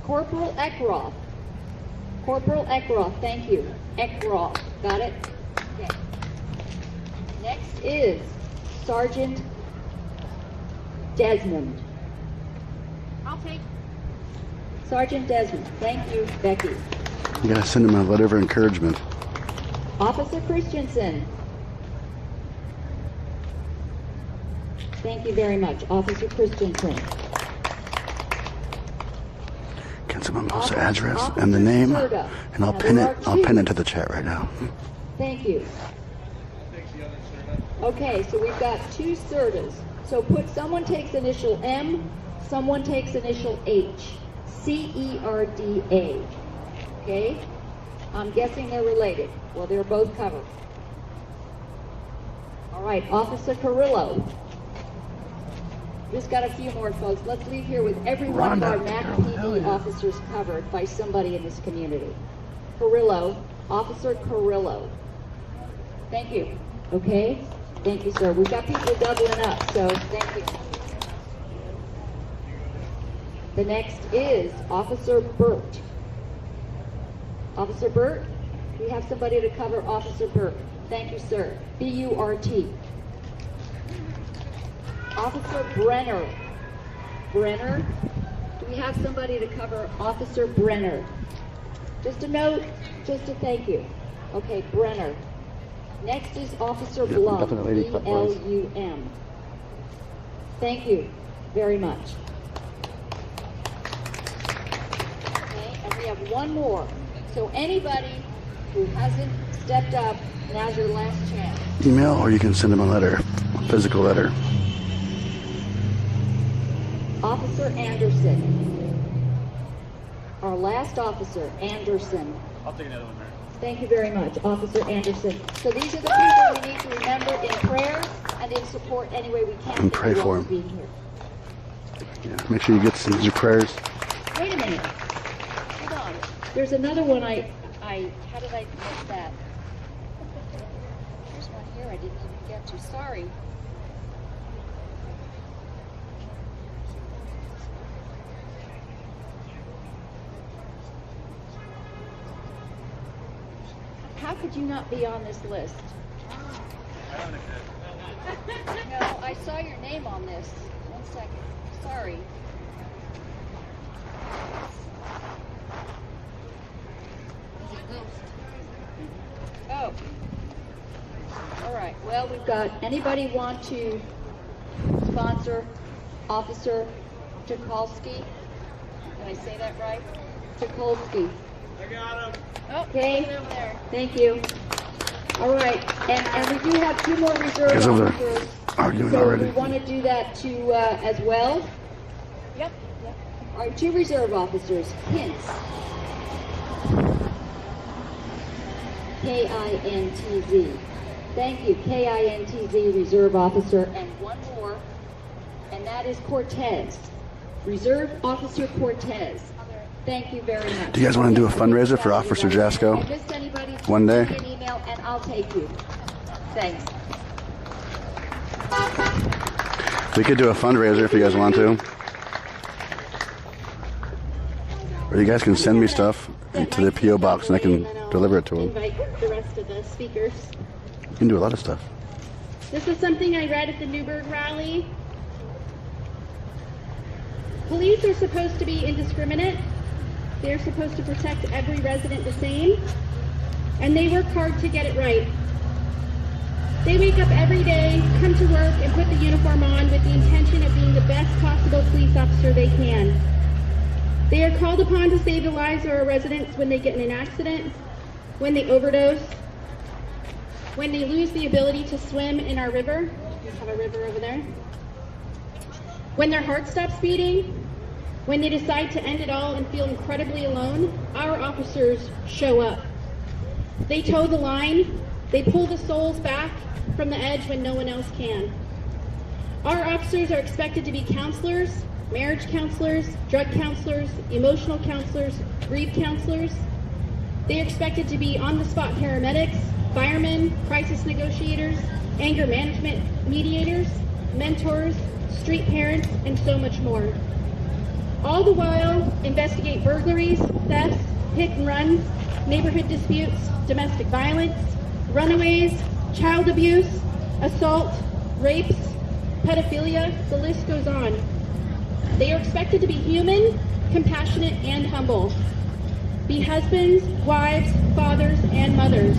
Corporal Eckroth. Corporal Eckroth. Thank you. Eckroth. Got it? Okay. Next is Sergeant Desmond. I'll take. Sergeant Desmond. Thank you, Becky. You gotta send him a letter of encouragement. Officer Christensen. Thank you very much, Officer Christensen. Can someone post the address and the name, and I'll pin it. I'll pin it to the chat right now. Thank you. Okay, so we've got 2 CERDAs. So someone takes initial M, someone takes initial H. CERDA. Okay? I'm guessing they're related. Well, they're both covered. All right, Officer Carrillo. Just got a few more, folks. Let's leave here with every one of our MAC PD officers covered by somebody in this community. Carrillo, Officer Carrillo. Thank you. Okay? Thank you, sir. We've got people doubling up, so thank you. The next is Officer Burt. Officer Burt, we have somebody to cover Officer Burt. Thank you, sir. B-U-R-T. Officer Brenner. Brenner, do we have somebody to cover Officer Brenner? Just a note, just a thank you. Okay, Brenner. Next is Officer Blum. B-L-U-M. Thank you very much. We have one more. So anybody who hasn't stepped up, now's your last chance. Email, or you can send them a letter, a physical letter. Officer Anderson. Our last officer, Anderson. I'll take another one there. Thank you very much, Officer Anderson. So these are the people we need to remember in prayer and in support any way we can. And pray for them. Yeah, make sure you get some your prayers. Wait a minute. Hold on. There's another one how did I miss that? There's one here I didn't even get to. Sorry. How could you not be on this list? No, I saw your name on this. 1 second. Sorry. Oh. All right. Well, we've got, anybody want to sponsor Officer Tukolsky? Did I say that right? Tukolsky. I got him. Okay. Thank you. All right. And we do have 2 more reserve Guys over officers. there arguing So already. we want to do that too as well. Yep. All right, 2 reserve officers. Kintz. K-I-N-T-Z. Thank you, K-I-N-T-Z, reserve officer. And one more, and that is Cortez. Reserve Officer Cortez. Thank you very much. Do you guys want to do a fundraiser for Officer Jasko? One day? Send me an email and I'll take you. Thanks. We could do a fundraiser if you guys want to. Or you guys can send me stuff to the P.O. box and I can deliver it to them. Invite the rest of the speakers. You can do a lot of stuff. This is something I read at the Newburgh rally. Police are supposed to be indiscriminate. They're supposed to protect every resident the same. And they work hard to get it right. They wake up every day, come to work, and put the uniform on with the intention of being the best possible police officer they can. They are called upon to save the lives of our residents when they get in an accident, when they overdose, when they lose the ability to swim in our river. We have a river over there. When their heart stops beating, when they decide to end it all and feel incredibly alone, our officers show up. They toe the line. They pull the souls back from the edge when no one else can. Our officers are expected to be counselors, marriage counselors, drug counselors, emotional counselors, grief counselors. They are expected to be on-the-spot paramedics, firemen, crisis negotiators, anger management mediators, mentors, street parents, and so much more. All the while, investigate burglaries, thefts, hit and runs, neighborhood disputes, domestic violence, runaways, child abuse, assault, rapes, pedophilia, the list goes on. They are expected to be human, compassionate, and humble. Be husbands, wives, fathers, and mothers.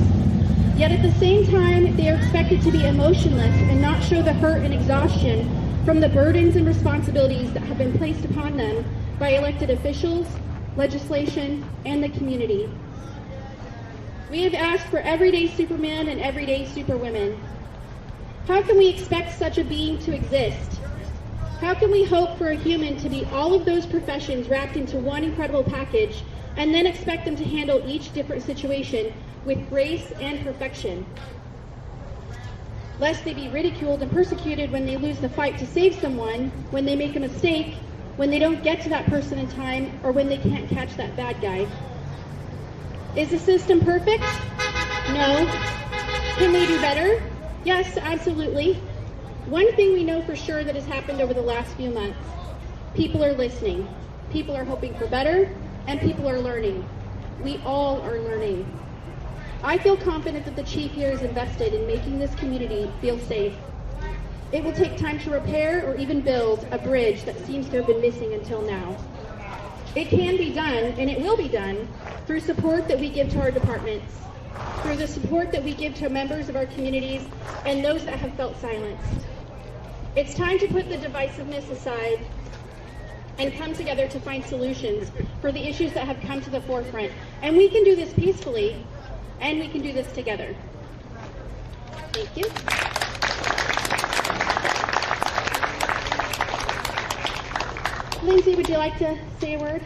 Yet at the same time, they are expected to be emotionless and not show the hurt and exhaustion from the burdens and responsibilities that have been placed upon them by elected officials, legislation, and the community. We have asked for everyday supermen and everyday superwomen. How can we expect such a being to exist? How can we hope for a human to be all of those professions wrapped into one incredible package and then expect them to handle each different situation with grace and perfection? Lest they be ridiculed and persecuted when they lose the fight to save someone, when they make a mistake, when they don't get to that person in time, or when they can't catch that bad guy. Is the system perfect? No. Can they do better? Yes, absolutely. One thing we know for sure that has happened over the last few months: people are listening, people are hoping for better, and people are learning. We all are learning. I feel confident that the chief here is invested in making this community feel safe. It will take time to repair or even build a bridge that seems to have been missing until now. It can be done, and it will be done, through support that we give to our departments, through the support that we give to members of our communities and those that have felt silenced. It's time to put the divisiveness aside and come together to find solutions for the issues that have come to the forefront. And we can do this peacefully, and we can do this together. Thank you. Lindsay, would you like to say a word?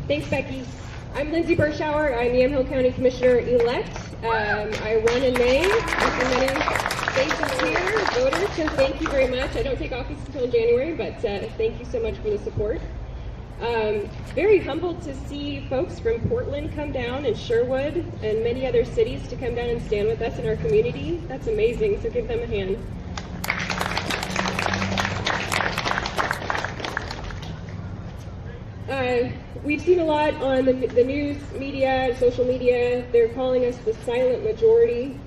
Thanks, Becky. I'm Lindsay Burschauer. I'm Yamhill County Commissioner-elect. I run in May, representing faces here, voters, so thank you very much. I don't take office until January, but thank you so much for the support. Very humbled to see folks from Portland come down, and Sherwood, and many other cities to come down and stand with us in our community. That's amazing, so give them a hand. We've seen a lot on the news media, social media. They're calling us the silent majority.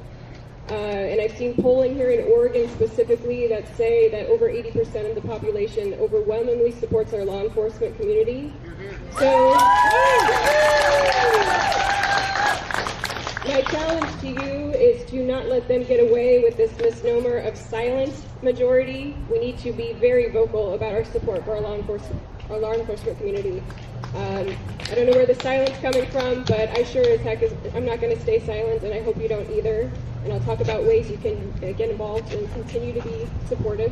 And I've seen polling here in Oregon specifically that say that over 80% of the population overwhelmingly supports our law enforcement community. So, my challenge to you is to not let them get away with this misnomer of silent majority. We need to be very vocal about our support for our law enforcement community. I don't know where the silence coming from, but I sure as heck I'm not going to stay silent, and I hope you don't either. And I'll talk about ways you can get involved and continue to be supportive.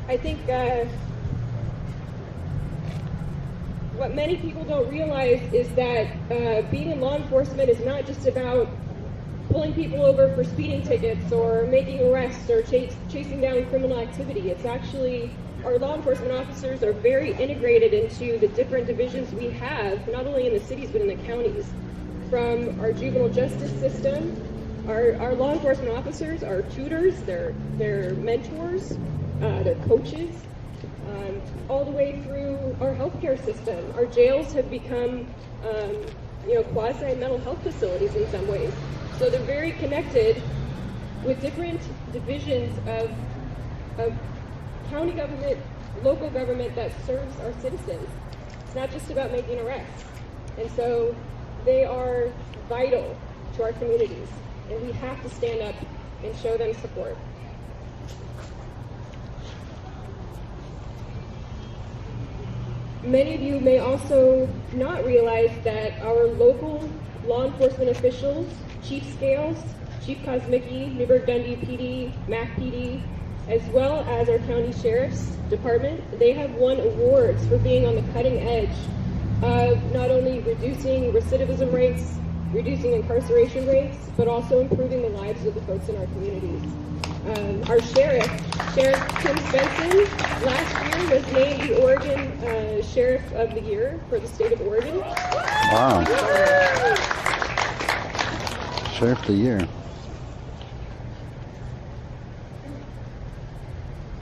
I think what many people don't realize is that being in law enforcement is not just about pulling people over for speeding tickets or making arrests or chasing down criminal activity. It's actually, our law enforcement officers are very integrated into the different divisions we have, not only in the cities but in the counties. From our juvenile justice system, our law enforcement officers are tutors, they're mentors, they're coaches, all the way through our healthcare system. Our jails have become, quasi-mental health facilities in some ways. So they're very connected with different divisions of county government, local government that serves our citizens. It's not just about making arrests. And so they are vital to our communities, and we have to stand up and show them support. Many of you may also not realize that our local law enforcement officials, Chief Scales, Chief Kosmicki, Newburgh-Dundee PD, Mac PD, as well as our county sheriff's department, they have won awards for being on the cutting edge of not only reducing recidivism rates, reducing incarceration rates, but also improving the lives of the folks in our communities. Our Sheriff Tim Svensson, last year was named the Oregon Sheriff of the Year for the state of Oregon. Wow. Sheriff of the Year.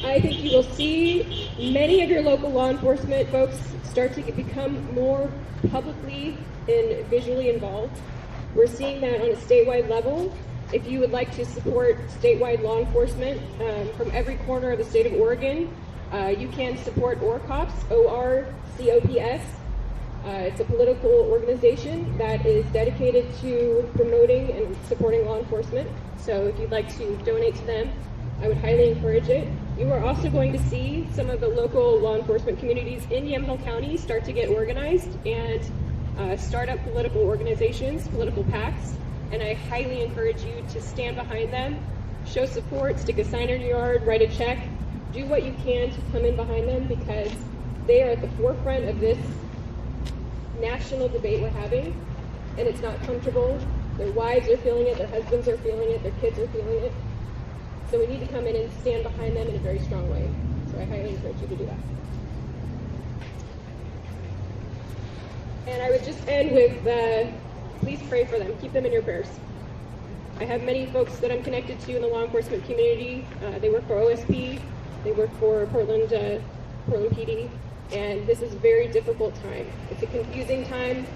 I think you will see many of your local law enforcement folks start to become more publicly and visually involved. We're seeing that on a statewide level. If you would like to support statewide law enforcement from every corner of the state of Oregon, you can support ORCOPS, O-R-C-O-P-S. It's a political organization that is dedicated to promoting and supporting law enforcement. So if you'd like to donate to them, I would highly encourage it. You are also going to see some of the local law enforcement communities in Yamhill County start to get organized and start up political organizations, political PACs, and I highly encourage you to stand behind them, show support, stick a sign in your yard, write a check, do what you can to come in behind them because they are at the forefront of this national debate we're having, and it's not comfortable. Their wives are feeling it, their husbands are feeling it, their kids are feeling it. So we need to come in and stand behind them in a very strong way. So I highly encourage you to do that. And I would just end with, please pray for them. Keep them in your prayers. I have many folks that I'm connected to in the law enforcement community. They work for OSP. They work for Portland PD. And this is a very difficult time. It's a confusing time.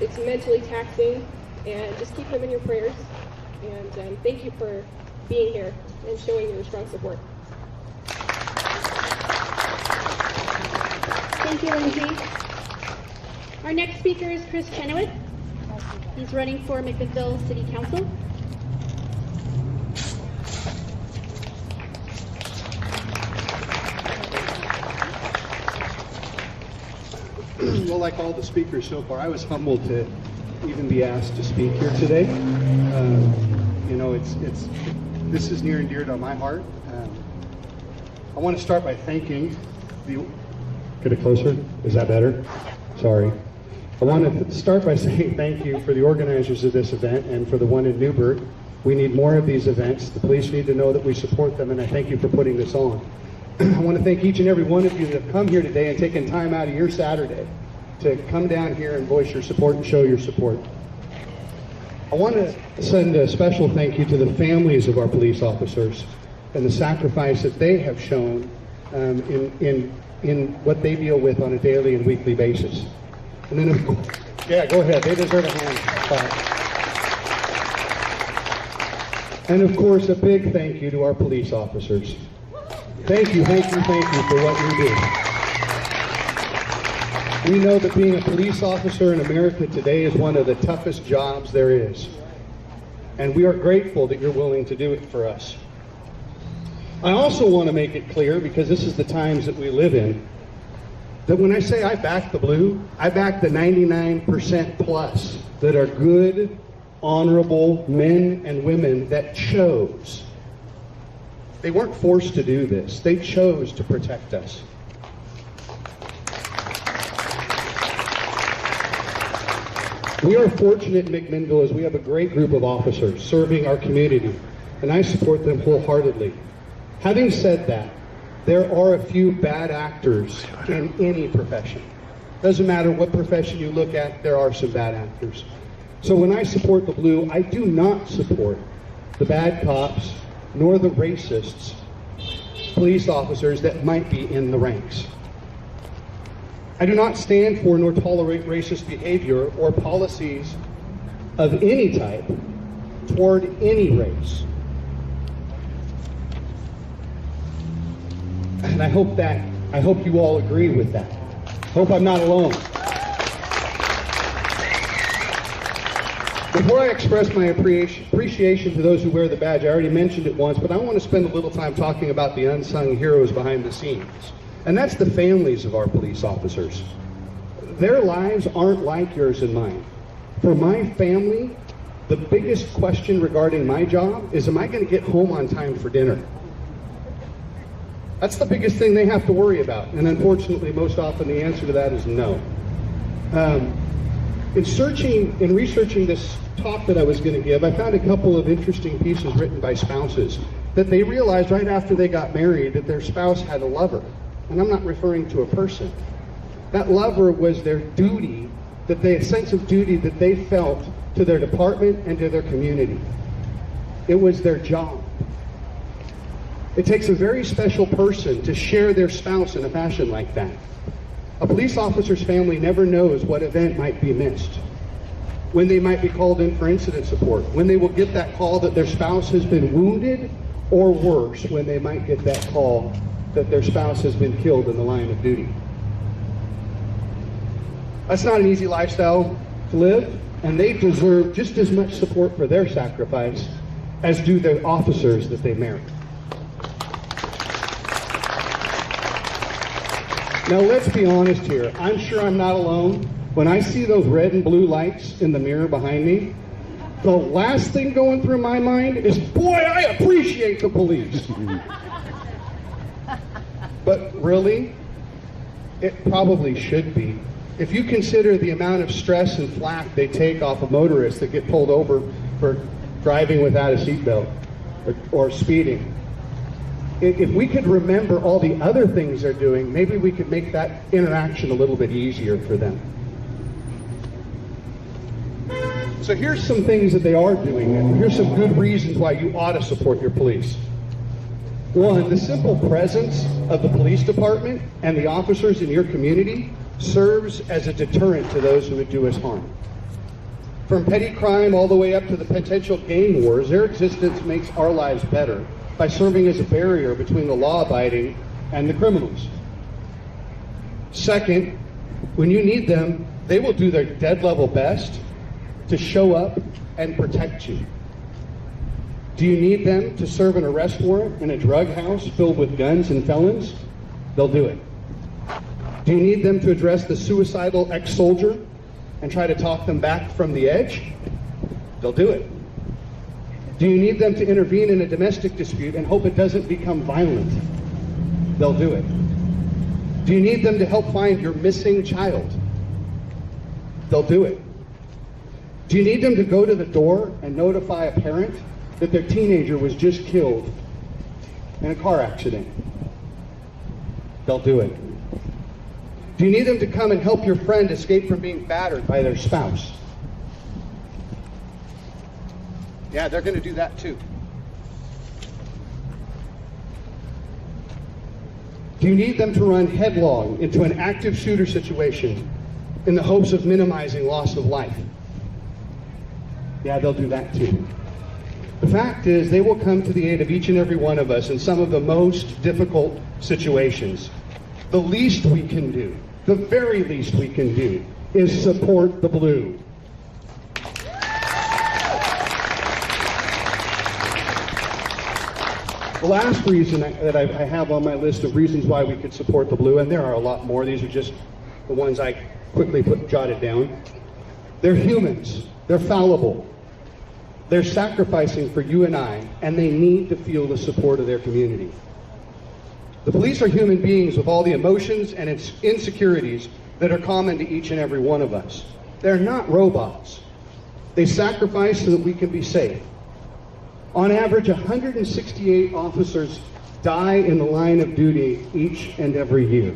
It's mentally taxing. And just keep them in your prayers. And thank you for being here and showing your strong support. Thank you, Lindsay. Our next speaker is Chris Chenoweth. He's running for McMinnville City Council. Well, like all the speakers so far, I was humbled to even be asked to speak here today. You know, this is near and dear to my heart. I want to start by thanking the... Get it closer? Is that better? Sorry. I want to start by saying thank you for the organizers of this event and for the one in Newburgh. We need more of these events. The police need to know that we support them, and I thank you for putting this on. I want to thank each and every one of you that have come here today and taken time out of your Saturday to come down here and voice your support and show your support. I want to send a special thank you to the families of our police officers and the sacrifice that they have shown in what they deal with on a daily and weekly basis. And then, of course, yeah, go ahead. They deserve a hand clap. And of course, a big thank you to our police officers. Thank you for what you do. We know that being a police officer in America today is one of the toughest jobs there is. And we are grateful that you're willing to do it for us. I also want to make it clear, because this is the times that we live in, that when I say I back the blue, I back the 99% plus that are good, honorable men and women that chose. They weren't forced to do this. They chose to protect us. We are fortunate in McMinnville as we have a great group of officers serving our community, and I support them wholeheartedly. Having said that, there are a few bad actors in any profession. Doesn't matter what profession you look at, there are some bad actors. So when I support the blue, I do not support the bad cops nor the racists, police officers that might be in the ranks. I do not stand for nor tolerate racist behavior or policies of any type toward any race. And I hope you all agree with that. Hope I'm not alone. Before I express my appreciation to those who wear the badge, I already mentioned it once, but I want to spend a little time talking about the unsung heroes behind the scenes. And that's the families of our police officers. Their lives aren't like yours and mine. For my family, the biggest question regarding my job is, am I going to get home on time for dinner? That's the biggest thing they have to worry about. And unfortunately, most often the answer to that is no. In researching this talk that I was going to give, I found a couple of interesting pieces written by spouses that they realized right after they got married that their spouse had a lover. And I'm not referring to a person. That lover was their duty, a sense of duty that they felt to their department and to their community. It was their job. It takes a very special person to share their spouse in a fashion like that. A police officer's family never knows what event might be missed, when they might be called in for incident support, when they will get that call that their spouse has been wounded, or worse, when they might get that call that their spouse has been killed in the line of duty. That's not an easy lifestyle to live, and they deserve just as much support for their sacrifice as do the officers that they marry. Now let's be honest here. I'm sure I'm not alone. When I see those red and blue lights in the mirror behind me, the last thing going through my mind is, boy, I appreciate the police. But really, it probably should be. If you consider the amount of stress and flack they take off of motorists that get pulled over for driving without a seatbelt or speeding, if we could remember all the other things they're doing, maybe we could make that interaction a little bit easier for them. So here's some things that they are doing, and here's some good reasons why you ought to support your police. One, the simple presence of the police department and the officers in your community serves as a deterrent to those who would do us harm. From petty crime all the way up to the potential gang wars, their existence makes our lives better by serving as a barrier between the law-abiding and the criminals. Second, when you need them, they will do their dead-level best to show up and protect you. Do you need them to serve an arrest warrant in a drug house filled with guns and felons? They'll do it. Do you need them to address the suicidal ex-soldier and try to talk them back from the edge? They'll do it. Do you need them to intervene in a domestic dispute and hope it doesn't become violent? They'll do it. Do you need them to help find your missing child? They'll do it. Do you need them to go to the door and notify a parent that their teenager was just killed in a car accident? They'll do it. Do you need them to come and help your friend escape from being battered by their spouse? Yeah, they're going to do that too. Do you need them to run headlong into an active shooter situation in the hopes of minimizing loss of life? Yeah, they'll do that too. The fact is, they will come to the aid of each and every one of us in some of the most difficult situations. The least we can do, the very least we can do, is support the blue. The last reason that I have on my list of reasons why we could support the blue, and there are a lot more, these are just the ones I quickly jotted down. They're humans. They're fallible. They're sacrificing for you and I, and they need to feel the support of their community. The police are human beings with all the emotions and insecurities that are common to each and every one of us. They're not robots. They sacrifice so that we can be safe. On average, 168 officers die in the line of duty each and every year.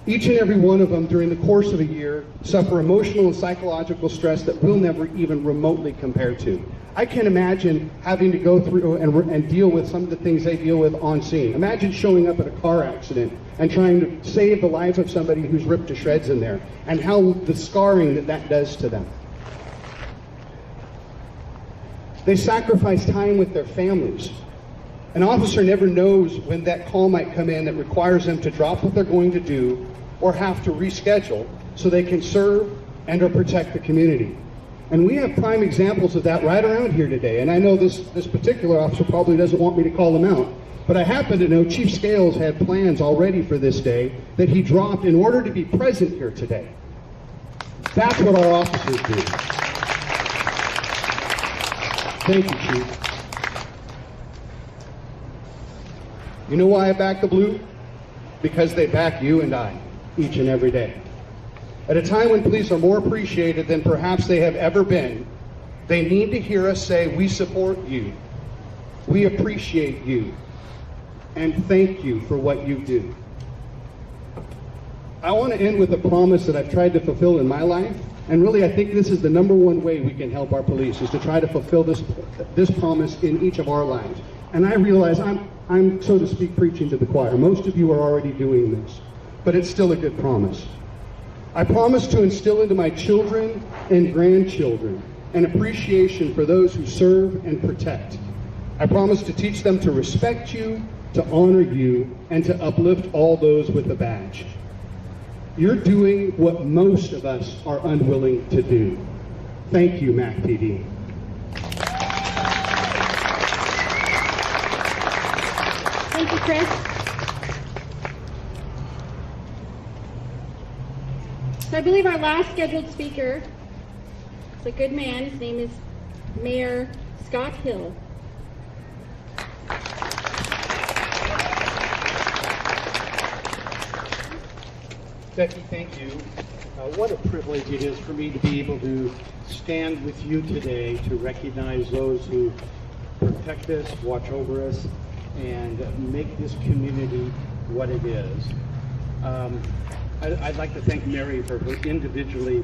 Each and every one of them during the course of a year suffer emotional and psychological stress that we'll never even remotely compare to. I can't imagine having to go through and deal with some of the things they deal with on scene. Imagine showing up at a car accident and trying to save the life of somebody who's ripped to shreds in there, and how the scarring that does to them. They sacrifice time with their families. An officer never knows when that call might come in that requires them to drop what they're going to do or have to reschedule so they can serve and or protect the community. And we have prime examples of that right around here today. And I know this particular officer probably doesn't want me to call him out, but I happen to know Chief Scales had plans already for this day that he dropped in order to be present here today. That's what our officers do. Thank you, Chief. You know why I back the blue? Because they back you and I each and every day. At a time when police are more appreciated than perhaps they have ever been, they need to hear us say, we support you, we appreciate you, and thank you for what you do. I want to end with a promise that I've tried to fulfill in my life, and really I think this is the #1 way we can help our police, is to try to fulfill this promise in each of our lives. And I realize I'm, so to speak, preaching to the choir. Most of you are already doing this, but it's still a good promise. I promise to instill into my children and grandchildren an appreciation for those who serve and protect. I promise to teach them to respect you, to honor you, and to uplift all those with a badge. You're doing what most of us are unwilling to do. Thank you, Mac PD. Thank you, Chris. So I believe our last scheduled speaker is a good man. His name is Mayor Scott Hill. Becky, thank you. What a privilege it is for me to be able to stand with you today to recognize those who protect us, watch over us, and make this community what it is. I'd like to thank Mary for her individually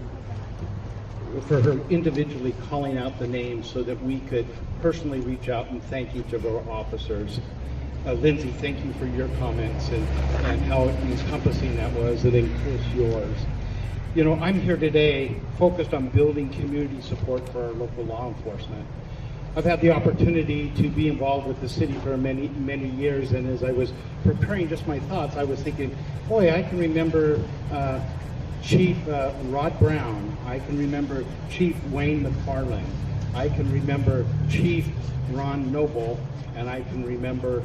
calling out the names so that we could personally reach out and thank each of our officers. Lindsay, thank you for your comments and how encompassing that was. It includes yours. You know, I'm here today focused on building community support for our local law enforcement. I've had the opportunity to be involved with the city for many, many years, and as I was preparing just my thoughts, I was thinking, boy, I can remember Chief Rod Brown. I can remember Chief Wayne McFarland. I can remember Chief Ron Noble, and I can remember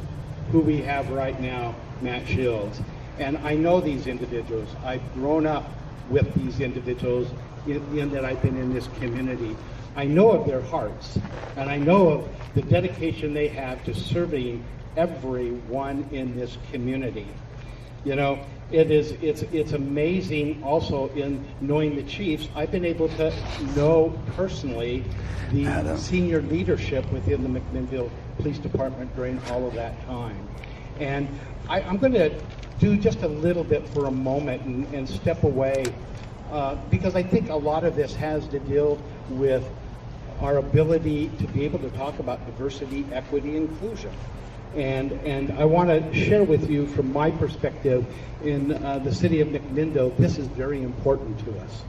who we have right now, Matt Shields. And I know these individuals. I've grown up with these individuals in that I've been in this community. I know of their hearts, and I know of the dedication they have to serving everyone in this community. You know, it's amazing also in knowing the chiefs. I've been able to know personally the senior leadership within the McMinnville Police Department during all of that time. And I'm going to do just a little bit for a moment and step away because I think a lot of this has to deal with our ability to be able to talk about diversity, equity, inclusion. And I want to share with you from my perspective in the city of McMinnville, this is very important to us.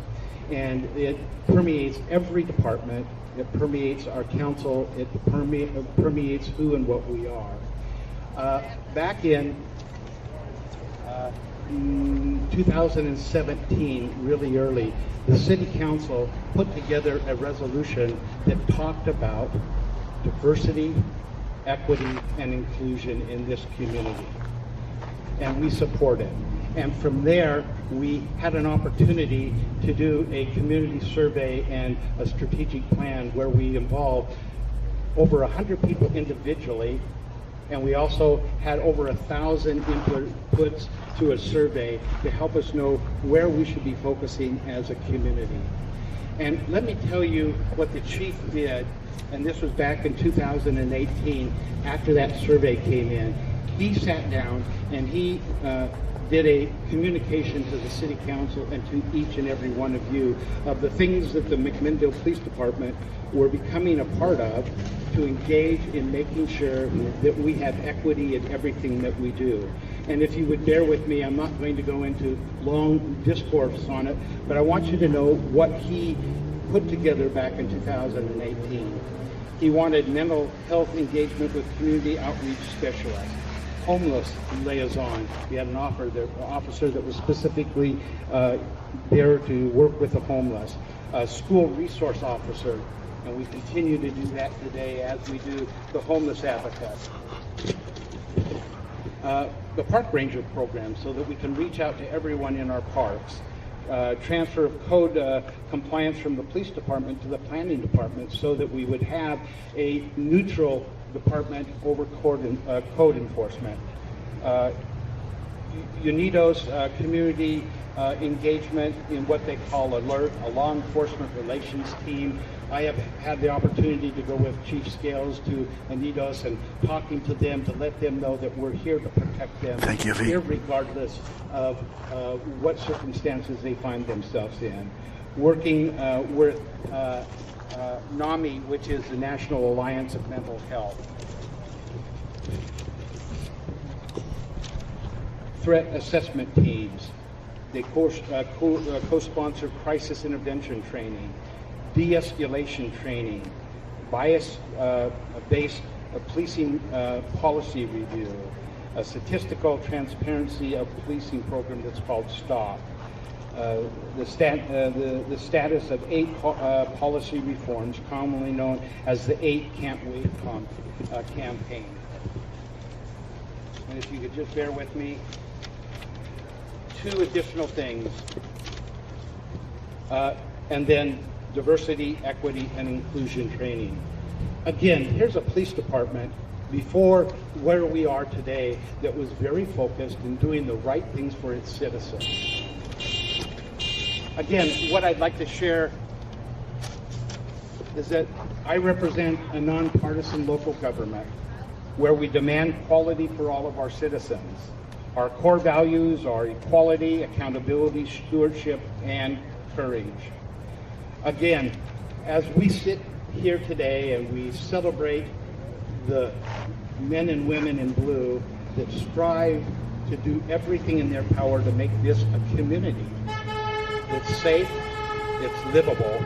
And it permeates every department, it permeates our council, it permeates who and what we are. Back in 2017, really early, the city council put together a resolution that talked about diversity, equity, and inclusion in this community. And we support it. And from there, we had an opportunity to do a community survey and a strategic plan where we involved over 100 people individually, and we also had over 1,000 inputs to a survey to help us know where we should be focusing as a community. And let me tell you what the chief did, and this was back in 2018, after that survey came in. He sat down and he did a communication to the city council and to each and every one of you of the things that the McMinnville Police Department were becoming a part of to engage in making sure that we have equity in everything that we do. And if you would bear with me, I'm not going to go into long discourse on it, but I want you to know what he put together back in 2018. He wanted mental health engagement with community outreach specialists, homeless liaison. We had an officer that was specifically there to work with the homeless, a school resource officer, and we continue to do that today as we do the homeless advocate. The park ranger program, so that we can reach out to everyone in our parks. Transfer of code compliance from the police department to the planning department so that we would have a neutral department over code enforcement. UNIDO's community engagement in what they call ALERT, a law enforcement relations team. I have had the opportunity to go with Chief Scales to Anidos and talking to them to let them know that we're here to protect them, regardless of what circumstances they find themselves in. Working with NAMI, which is the National Alliance of Mental Health. Threat assessment teams. They co-sponsor crisis intervention training, de-escalation training, bias-based policing policy review, a statistical transparency of policing program that's called STOP, the status of 8 policy reforms, commonly known as the 8 Can't Wait campaign. And if you could just bear with me, 2 additional things, and then diversity, equity, and inclusion training. Again, here's a police department before where we are today that was very focused in doing the right things for its citizens. Again, what I'd like to share is that I represent a nonpartisan local government where we demand quality for all of our citizens. Our core values are equality, accountability, stewardship, and courage. Again, as we sit here today and we celebrate the men and women in blue that strive to do everything in their power to make this a community that's safe, it's livable,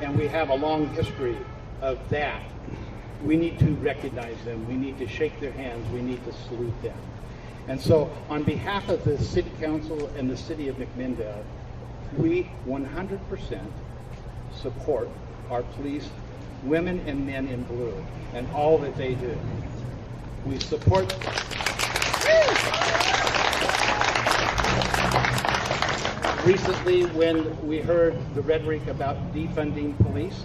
and we have a long history of that. We need to recognize them, we need to shake their hands, we need to salute them. And so on behalf of the City Council and the City of McMinnville, we 100% support our police, women and men in blue, and all that they do. We support... Recently, when we heard the rhetoric about defunding police,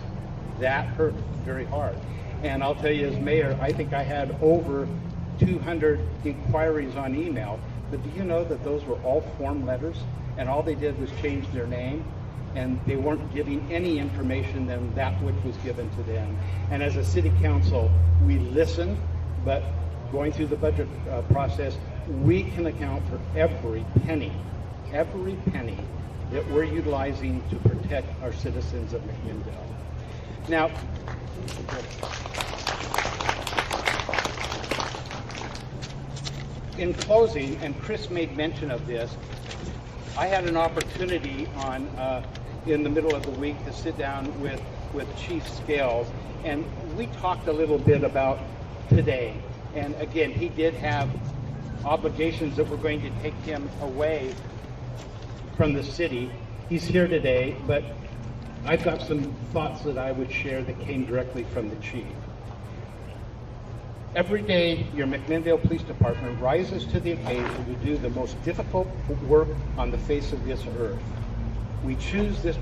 that hurt very hard. And I'll tell you, as mayor, I think I had over 200 inquiries on email, but do you know that those were all form letters, and all they did was change their name, and they weren't giving any information than that which was given to them. And as a city council, we listen, but going through the budget process, we can account for every penny that we're utilizing to protect our citizens of McMinnville. Now, in closing, and Chris made mention of this, I had an opportunity in the middle of the week to sit down with Chief Scales, and we talked a little bit about today. And again, he did have obligations that were going to take him away from the city. He's here today, but I've got some thoughts that I would share that came directly from the chief. Every day, your McMinnville Police Department rises to the occasion to do the most difficult work on the face of this earth. We choose this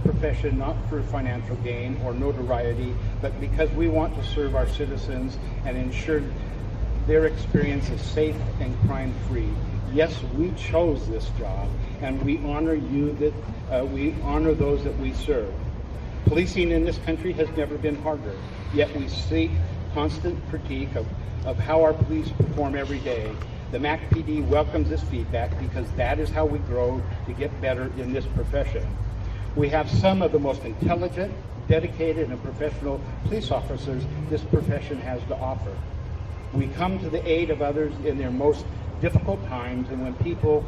profession not for financial gain or notoriety, but because we want to serve our citizens and ensure their experience is safe and crime-free. Yes, we chose this job, and we honor we honor those that we serve. Policing in this country has never been harder, yet we seek constant critique of how our police perform every day. The MACPD welcomes this feedback because that is how we grow to get better in this profession. We have some of the most intelligent, dedicated, and professional police officers this profession has to offer. We come to the aid of others in their most difficult times and when people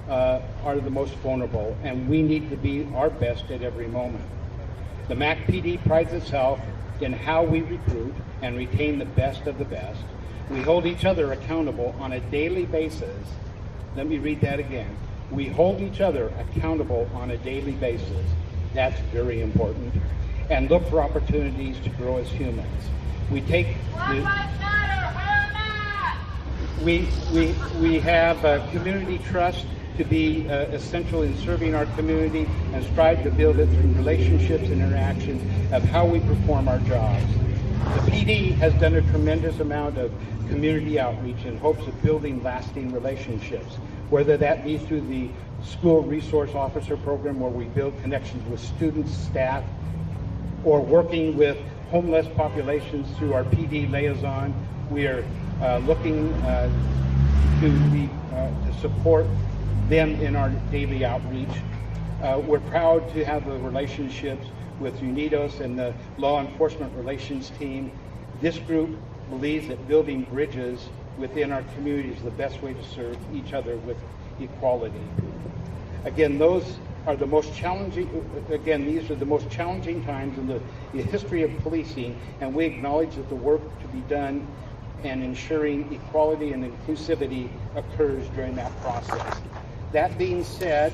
are the most vulnerable, and we need to be our best at every moment. The MACPD prides itself in how we recruit and retain the best of the best. We hold each other accountable on a daily basis. Let me read that again. We hold each other accountable on a daily basis. That's very important. And look for opportunities to grow as humans. We take we have a community trust to be essential in serving our community and strive to build it through relationships and interactions of how we perform our jobs. The PD has done a tremendous amount of community outreach in hopes of building lasting relationships. whether that be through the School Resource Officer Program, where we build connections with students, staff, or working with homeless populations through our PD liaison. We are looking to support them in our daily outreach. We're proud to have the relationships with UNIDOS and the Law Enforcement Relations team. This group believes that building bridges within our community is the best way to serve each other with equality. Again, these are the most challenging times in the history of policing, and we acknowledge that the work to be done and ensuring equality and inclusivity occurs during that process. That being said,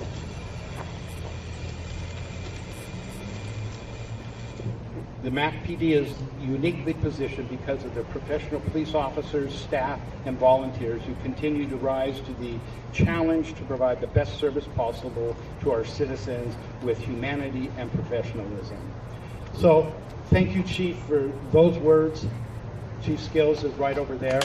the MAC PD is uniquely positioned because of the professional police officers, staff, and volunteers who continue to rise to the challenge to provide the best service possible to our citizens with humanity and professionalism. So, thank you, Chief, for those words. Chief Skills is right over there.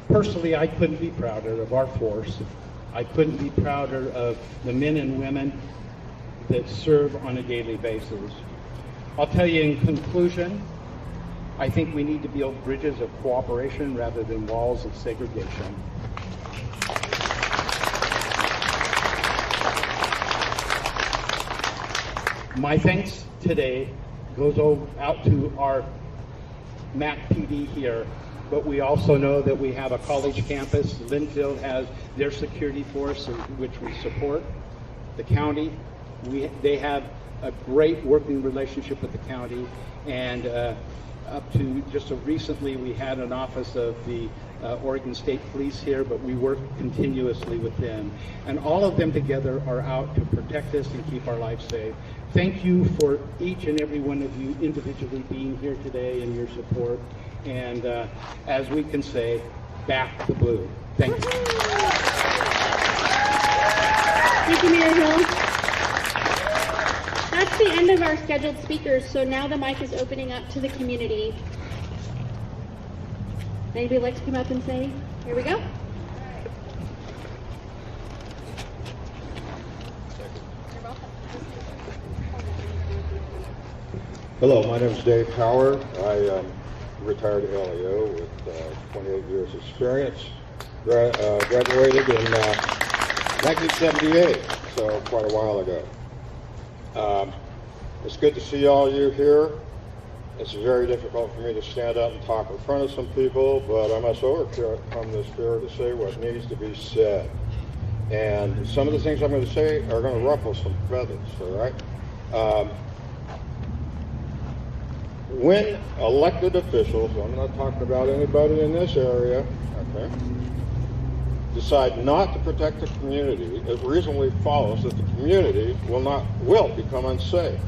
Personally, I couldn't be prouder of our force. I couldn't be prouder of the men and women that serve on a daily basis. I'll tell you in conclusion, I think we need to build bridges of cooperation rather than walls of segregation. My thanks today goes out to our MAC PD here, but we also know that we have a college campus. Linfield has their security force, which we support. The county, they have a great working relationship with the county, and up to just so recently we had an office of the Oregon State Police here, but we work continuously with them. And all of them together are out to protect us and keep our lives safe. Thank you for each and every one of you individually being here today and your support. And as we can say, back the blue. Thank you. Thank you, Mayor Hill. That's the end of our scheduled speakers, so now the mic is opening up to the community. Anybody like to come up and say, here we go? Hello, my name is Dave Howard. I am retired LEO with 28 years experience. Graduated in 1978, so quite a while ago. It's good to see all you here. It's very difficult for me to stand up and talk in front of some people, but I must overcome this fear to say what needs to be said. And some of the things I'm going to say are going to ruffle some feathers, all right? When elected officials, I'm not talking about anybody in this area, okay, decide not to protect the community, it reasonably follows that the community will become unsafe.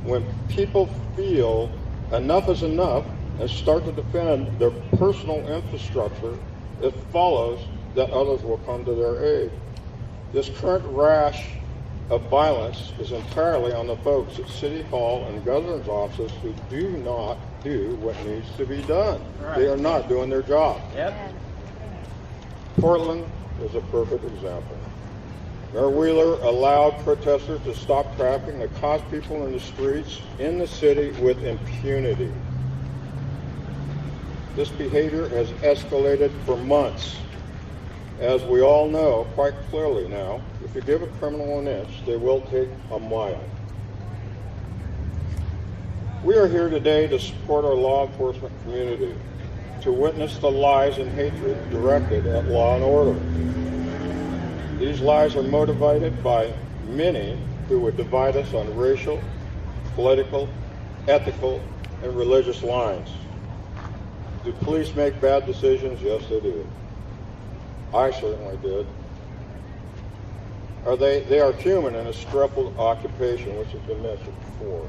When people feel enough is enough and start to defend their personal infrastructure, it follows that others will come to their aid. This current rash of violence is entirely on the folks at City Hall and governor's offices who do not do what needs to be done. Right. They are not doing their job. Yep. Portland is a perfect example. Mayor Wheeler allowed protesters to stop trafficking that caused people in the streets in the city with impunity. This behavior has escalated for months. As we all know quite clearly now, if you give a criminal an inch, they will take a mile. We are here today to support our law enforcement community, to witness the lies and hatred directed at law and order. These lies are motivated by many who would divide us on racial, political, ethical, and religious lines. Do police make bad decisions? Yes, they do. I certainly did. They are human in a stressful occupation, which has been mentioned before.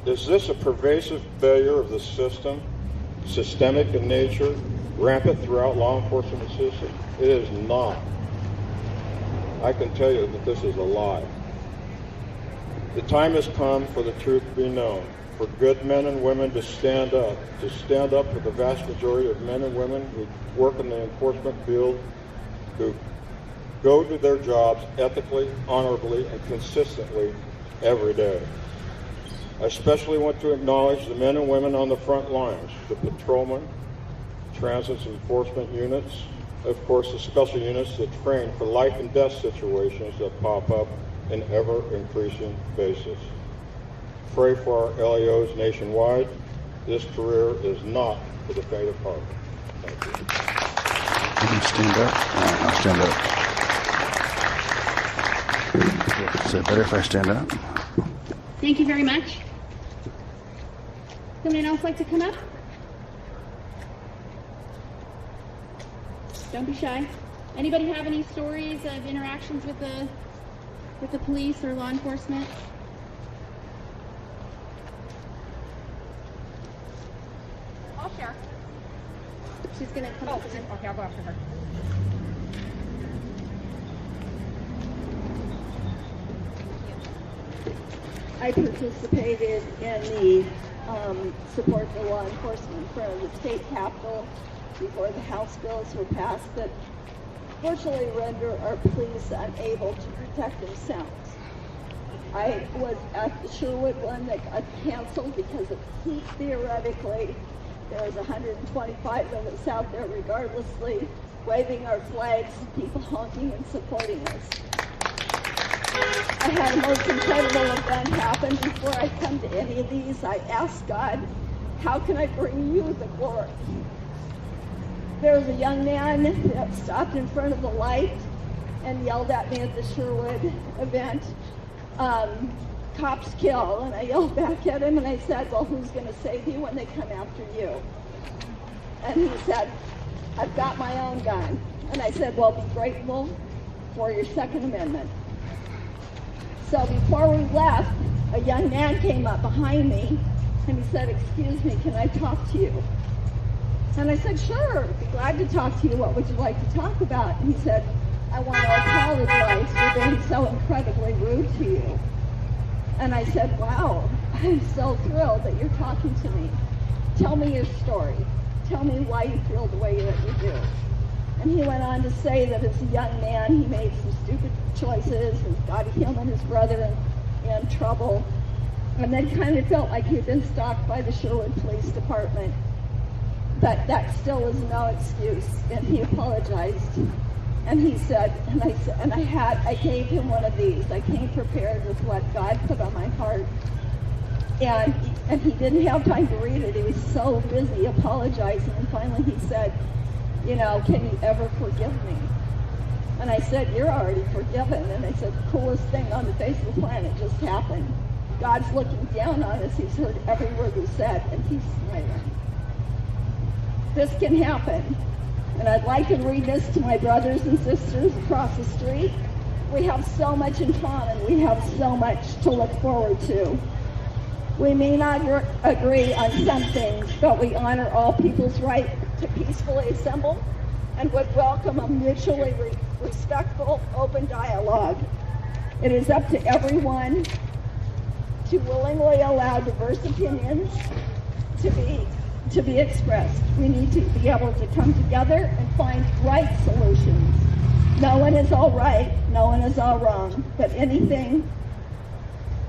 Is this a pervasive failure of the system, systemic in nature, rampant throughout law enforcement system? It is not. I can tell you that this is a lie. The time has come for the truth to be known, for good men and women to stand up for the vast majority of men and women who work in the enforcement field, who go to their jobs ethically, honorably, and consistently every day. I especially want to acknowledge the men and women on the front lines, the patrolmen, transit enforcement units, of course the special units that train for life and death situations that pop up in ever-increasing basis. Pray for our LEOs nationwide. This career is not for the faint of heart. Thank you. You can stand up. All right, I'll stand up. Is it better if I stand up? Thank you very much. Someone else like to come up? Don't be shy. Anybody have any stories of interactions with the police or law enforcement? I'll share. She's gonna come up. Okay, I'll go after her. I participated in the support for law enforcement in front of the state capitol before the House bills were passed that virtually render our police unable to protect themselves. I was at the Sherwood one that got canceled because of heat theoretically. There was 125 of us out there regardlessly, waving our flags, people honking and supporting us. I had a most incredible event happen. Before I come to any of these, I asked God, how can I bring you the glory? There was a young man that stopped in front of the light and yelled at me at the Sherwood event, cops kill. And I yelled back at him and I said, well, who's going to save you when they come after you? And he said, I've got my own gun. And I said, well, be grateful for your Second Amendment. So before we left, a young man came up behind me and he said, excuse me, can I talk to you? And I said, sure, I'd be glad to talk to you. What would you like to talk about? And he said, I want to apologize for being so incredibly rude to you. And I said, wow, I'm so thrilled that you're talking to me. Tell me your story. Tell me why you feel the way that you do. And he went on to say that as a young man, he made some stupid choices and got him and his brother in trouble. And then kind of felt like he'd been stalked by the Sherwood Police Department. But that still is no excuse. And he apologized. And he said, I gave him one of these. I came prepared with what God put on my heart. And he didn't have time to read it. He was so busy apologizing. And finally he said, you know, can you ever forgive me? And I said, you're already forgiven. And I said, the coolest thing on the face of the planet just happened. God's looking down on us. He's heard every word we said, and he's smiling. This can happen. And I'd like to read this to my brothers and sisters across the street. We have so much in common. We have so much to look forward to. We may not agree on some things, but we honor all people's right to peacefully assemble and would welcome a mutually respectful, open dialogue. It is up to everyone to willingly allow diverse opinions to be expressed. We need to be able to come together and find right solutions. No one is all right, no one is all wrong, but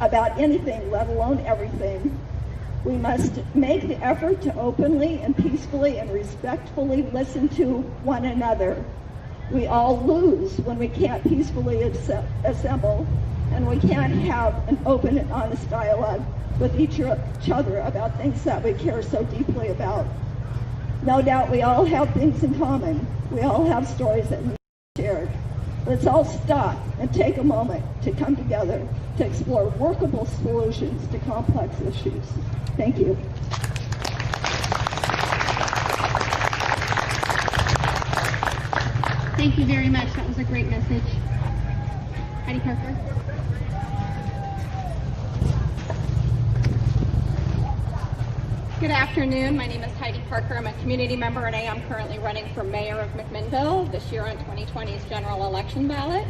about anything, let alone everything. We must make the effort to openly and peacefully and respectfully listen to one another. We all lose when we can't peacefully assemble, and we can't have an open and honest dialogue with each other about things that we care so deeply about. No doubt we all have things in common. We all have stories that need to be shared. Let's all stop and take a moment to come together to explore workable solutions to complex issues. Thank you. Thank you very much. That was a great message. Heidi Parker. Good afternoon. My name is Heidi Parker. I'm a community member and I am currently running for mayor of McMinnville this year on 2020's general election ballot.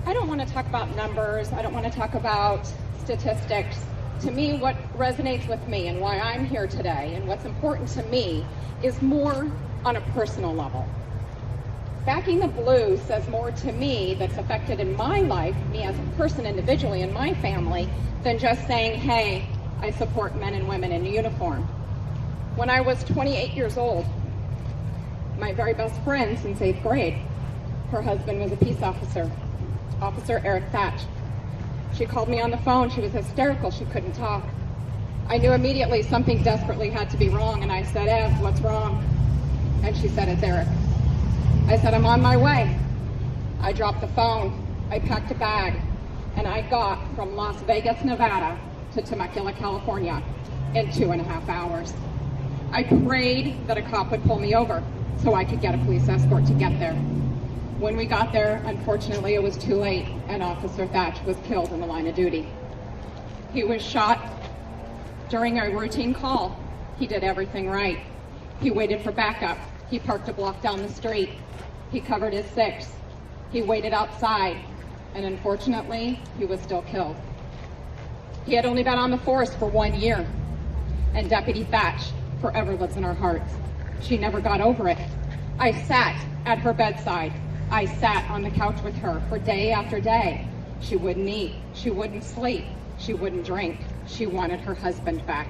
I don't want to talk about numbers. I don't want to talk about statistics, to me what resonates with me and why I'm here today and what's important to me is more on a personal level. Backing the Blue says more to me that's affected in my life, me as a person individually in my family, than just saying, hey, I support men and women in uniform. When I was 28 years old, my very best friend since 8th grade, her husband was a peace officer, Officer Eric Thatch. She called me on the phone. She was hysterical. She couldn't talk. I knew immediately something desperately had to be wrong, and I said, Ev, what's wrong? And she said, it's Eric. I said, I'm on my way. I dropped the phone. I packed a bag, and I got from Las Vegas, Nevada to Temecula, California in 2.5 hours. I prayed that a cop would pull me over so I could get a police escort to get there. When we got there, unfortunately, it was too late, and Officer Thatch was killed in the line of duty. He was shot during a routine call. He did everything right. He waited for backup. He parked a block down the street. He covered his 6. He waited outside, and unfortunately, he was still killed. He had only been on the force for 1 year, and Deputy Thatch forever lives in our hearts. She never got over it. I sat at her bedside. I sat on the couch with her for day after day. She wouldn't eat. She wouldn't sleep. She wouldn't drink. She wanted her husband back.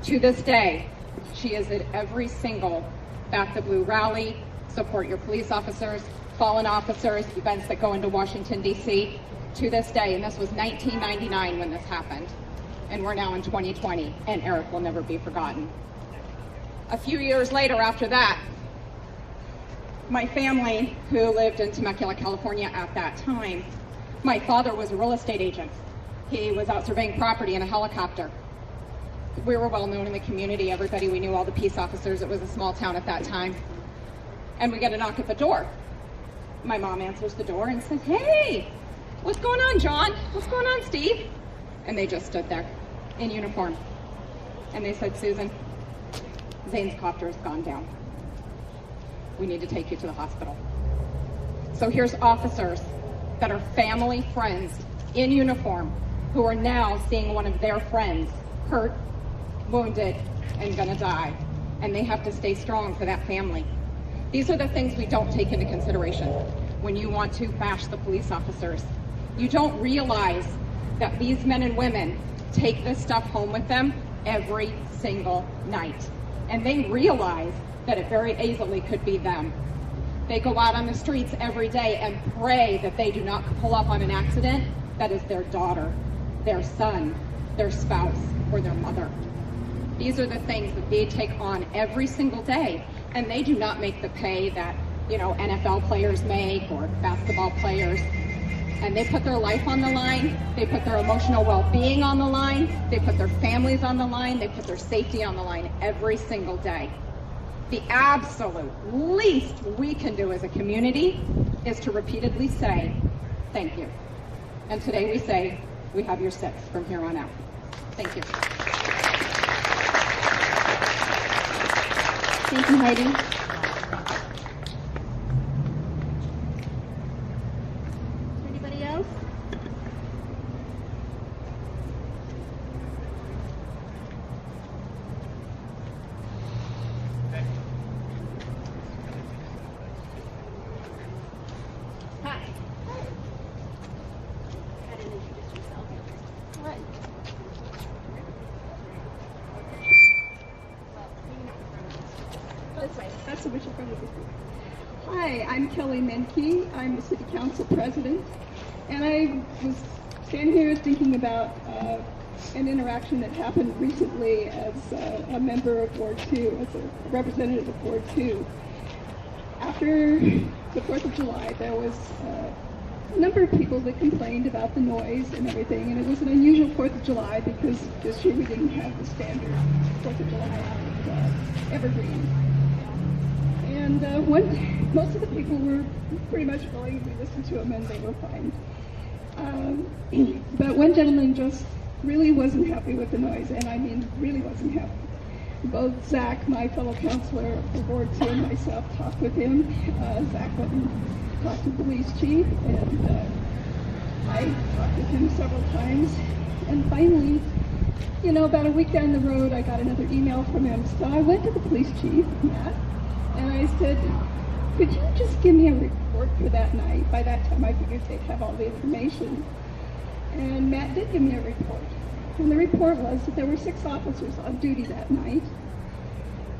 To this day, she is at every single Back the Blue rally, support your police officers, fallen officers, events that go into Washington, D.C. To this day, and this was 1999 when this happened, and we're now in 2020, and Eric will never be forgotten. A few years later after that, my family, who lived in Temecula, California at that time, my father was a real estate agent. He was out surveying property in a helicopter. We were well known in the community. Everybody, we knew all the peace officers. It was a small town at that time. And we get a knock at the door. My mom answers the door and says, hey, what's going on, John? What's going on, Steve? And they just stood there in uniform. And they said, Susan, Zane's copter has gone down. We need to take you to the hospital. So here's officers that are family friends in uniform who are now seeing one of their friends hurt, wounded, and gonna die. And they have to stay strong for that family. These are the things we don't take into consideration when you want to bash the police officers. You don't realize that these men and women take this stuff home with them every single night. And they realize that it very easily could be them. They go out on the streets every day and pray that they do not pull up on an accident that is their daughter, their son, their spouse, or their mother. These are the things that they take on every single day, and they do not make the pay that, NFL players make or basketball players. And they put their life on the line, they put their emotional well-being on the line, they put their families on the line, they put their safety on the line every single day. The absolute least we can do as a community is to repeatedly say, thank you. And today we say, we have your 6 from here on out. Thank you. Thank you, Heidi. Anybody else? Hi. I didn't introduce yourself. Hi. This way. That's the wish in front of you. Hi, I'm Kelly Menke. I'm the City Council President. And I was standing here thinking about an interaction that happened recently as a member of Ward 2, as a representative of Ward 2. After the 4th of July, there was a number of people that complained about the noise and everything, and it was an unusual 4th of July because this year we didn't have the standard 4th of July out of Evergreen. And most of the people were pretty much willing. We listened to them and they were fine. But one gentleman just really wasn't happy with the noise, and I mean really wasn't happy. Both Zach, my fellow counselor for Ward 2, and myself talked with him. Zach went and talked to the police chief, and I talked with him several times, and finally, you know, about a week down the road, I got another email from him. So I went to the police chief, Matt, and I said, could you just give me a report for that night? By that time, I figured they'd have all the information. And Matt did give me a report. And the report was that there were 6 officers on duty that night,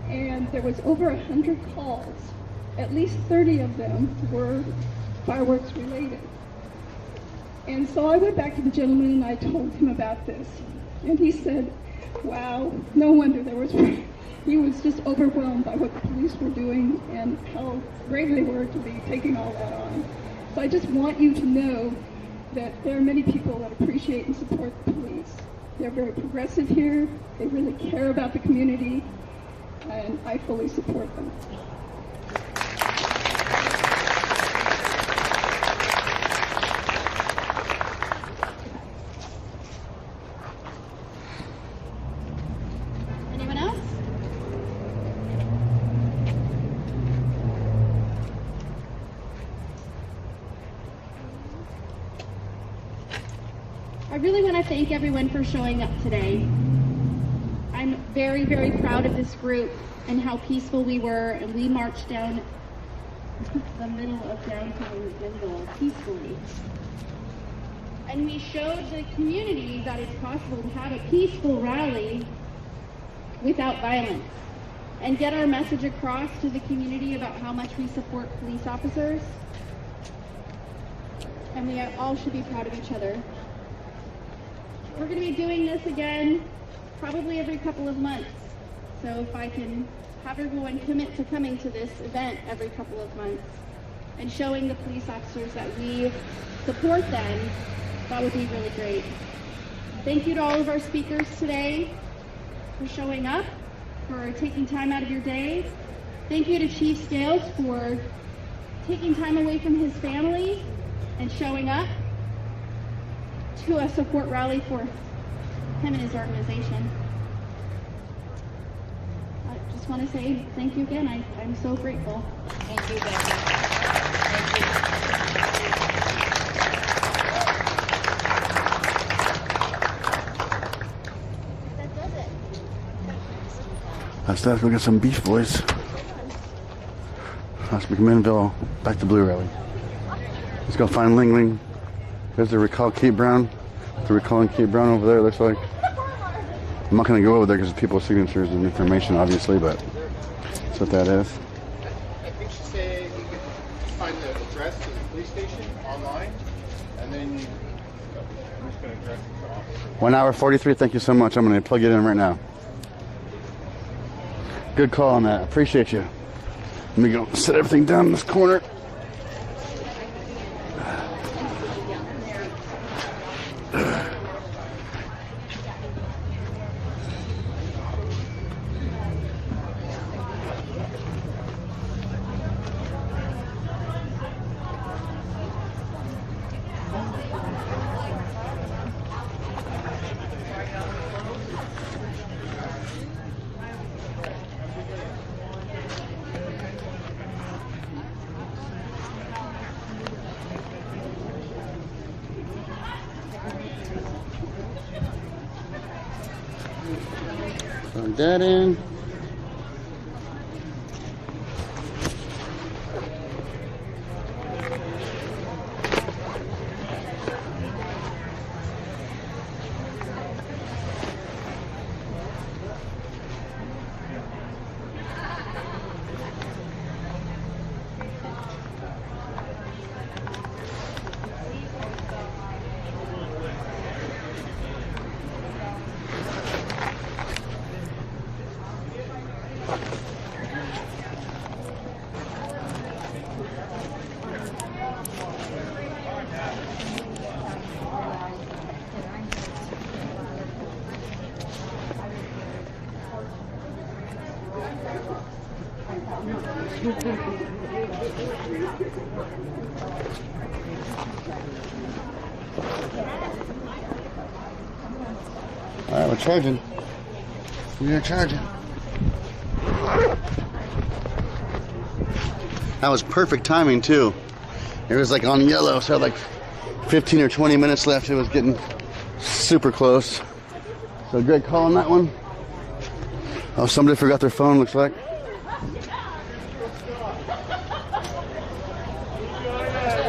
and there was over 100 calls. At least 30 of them were fireworks related. And so I went back to the gentleman and I told him about this. And he said, wow, no wonder there was, he was just overwhelmed by what the police were doing and how brave they were to be taking all that on. So I just want you to know that there are many people that appreciate and support the police. They're very progressive here, they really care about the community, and I fully support them. Anyone else? I really want to thank everyone for showing up today. I'm very, very proud of this group and how peaceful we were, and we marched down the middle of downtown McMinnville peacefully. And we showed the community that it's possible to have a peaceful rally without violence and get our message across to the community about how much we support police officers. And we all should be proud of each other. We're going to be doing this again probably every couple of months. So if I can have everyone commit to coming to this event every couple of months and showing the police officers that we support them, that would be really great. Thank you to all of our speakers today for showing up, for taking time out of your day. Thank you to Chief Scales for taking time away from his family and showing up to a support rally for him and his organization. I just want to say thank you again. I'm so grateful. Thank you, Becky. That does it. Let's go get some beef, boys. That's MCMINNVILLE, back to Blue Rally. Let's go find Ling Ling. There's the Recall Kate Brown. The Recalling Kate Brown over there, it looks like. I'm not going to go over there because it's people's signatures and information, obviously, but that's what that is. I think she said you could find the address to the police station online, and then I'm just going to address the office. 1 hour 43, thank you so much. I'm going to plug it in right now. Good call on that. Appreciate you. Let me go set everything down in this corner. Plug that in. All right, we're charging. We are charging. That was perfect timing too. It was like on yellow, so I like 15 or 20 minutes left. It was getting super close. So great call on that one. Oh, somebody forgot their phone, looks like.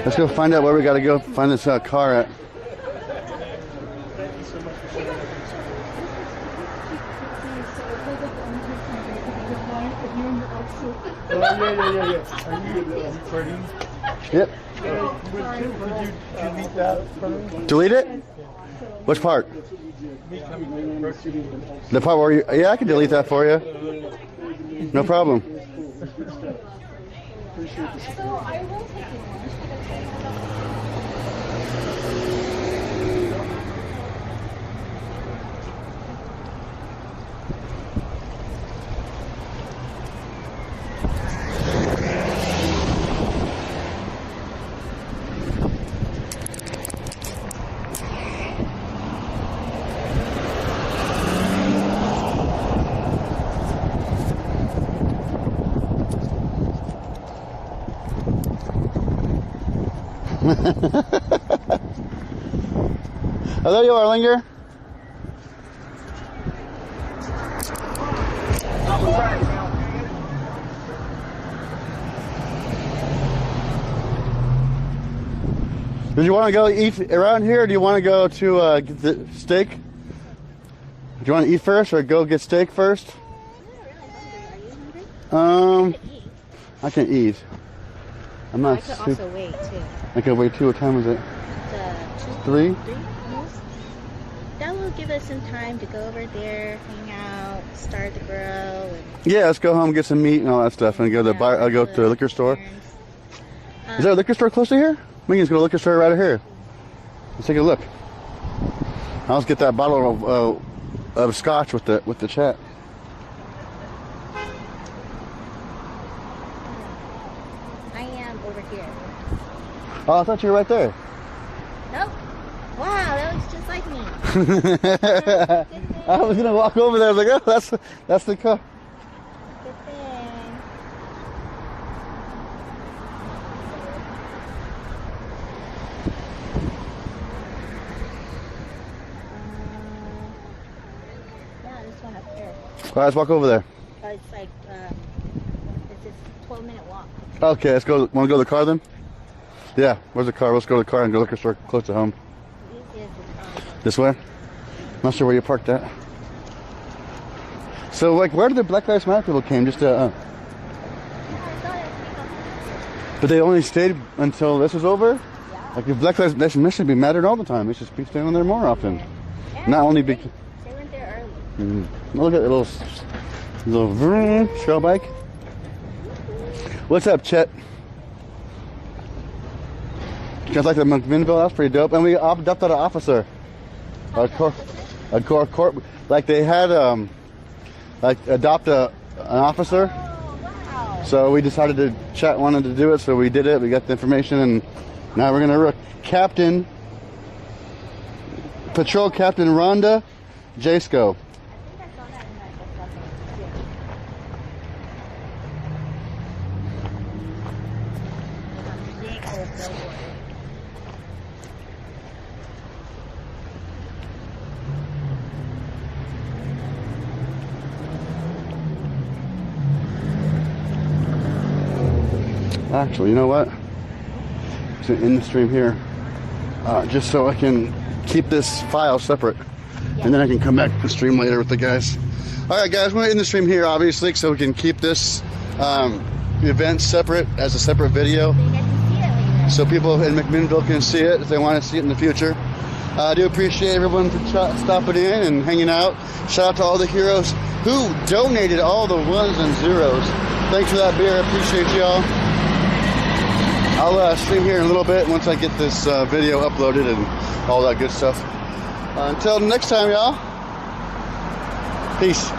Let's go find out where we got to go find this car at. Yeah. Are you recording? Yep. Would you delete that from me? Delete it? Which part? The part where you... Yeah, I can delete that for you. No problem. So I will take you Oh, there you are, Linger. Did you want to go eat around here, or do you want to go to get the steak? Do you want to eat first, or go get steak first? I can eat. I'm not. I could also wait too. I can wait too. What time is it? It's 3? 3 almost. That will give us some time to go over there, hang out, start the grill. And Yeah, let's go home, get some meat and all that stuff, and go to the bar. I'll go to the liquor store. Is there a liquor store close to here? We can just go to the liquor store right here. Let's take a look. I'll just get that bottle of scotch with the chat. I am over here. Oh, I thought you were right there. Nope. Wow, that looks just like me. I was gonna walk over there. I was like, oh, that's the car. Good thing. Yeah, this one up here. All right, let's walk over there. It's like it's a 12-minute walk. Okay, let's go. Want to go to the car then? Yeah, where's the car? Let's go to the car and go to the liquor store close to home. This way? Not sure where you parked at. So, like, where did the Black Lives Matter people came? Just to, but they only stayed until this was over? Yeah. Like, if Black Lives Matter should be mattered all the time. They should be staying there more often. Yeah, Not only big. They went there early. Look at the little vroom, trail bike. What's up, Chet? Just like the McMinnville, that's pretty dope. And we adopted an officer. A court, like they had, like adopt an officer. Oh, wow. So we decided to chat, wanted to do it, so we did it. We got the information, and now we're gonna Patrol Captain Rhonda Jasko. Actually, you know what? It's an in the stream here, just so I can keep this file separate, and then I can come back and stream later with the guys. All right, guys, we're in the stream here, obviously, so we can keep this event separate as a separate video, so people in McMinnville can see it if they want to see it in the future. I do appreciate everyone for stopping in and hanging out. Shout out to all the heroes who donated all the ones and zeros. Thanks for that beer. I appreciate y'all. I'll stream here in a little bit once I get this video uploaded and all that good stuff. Until next time, y'all. Peace.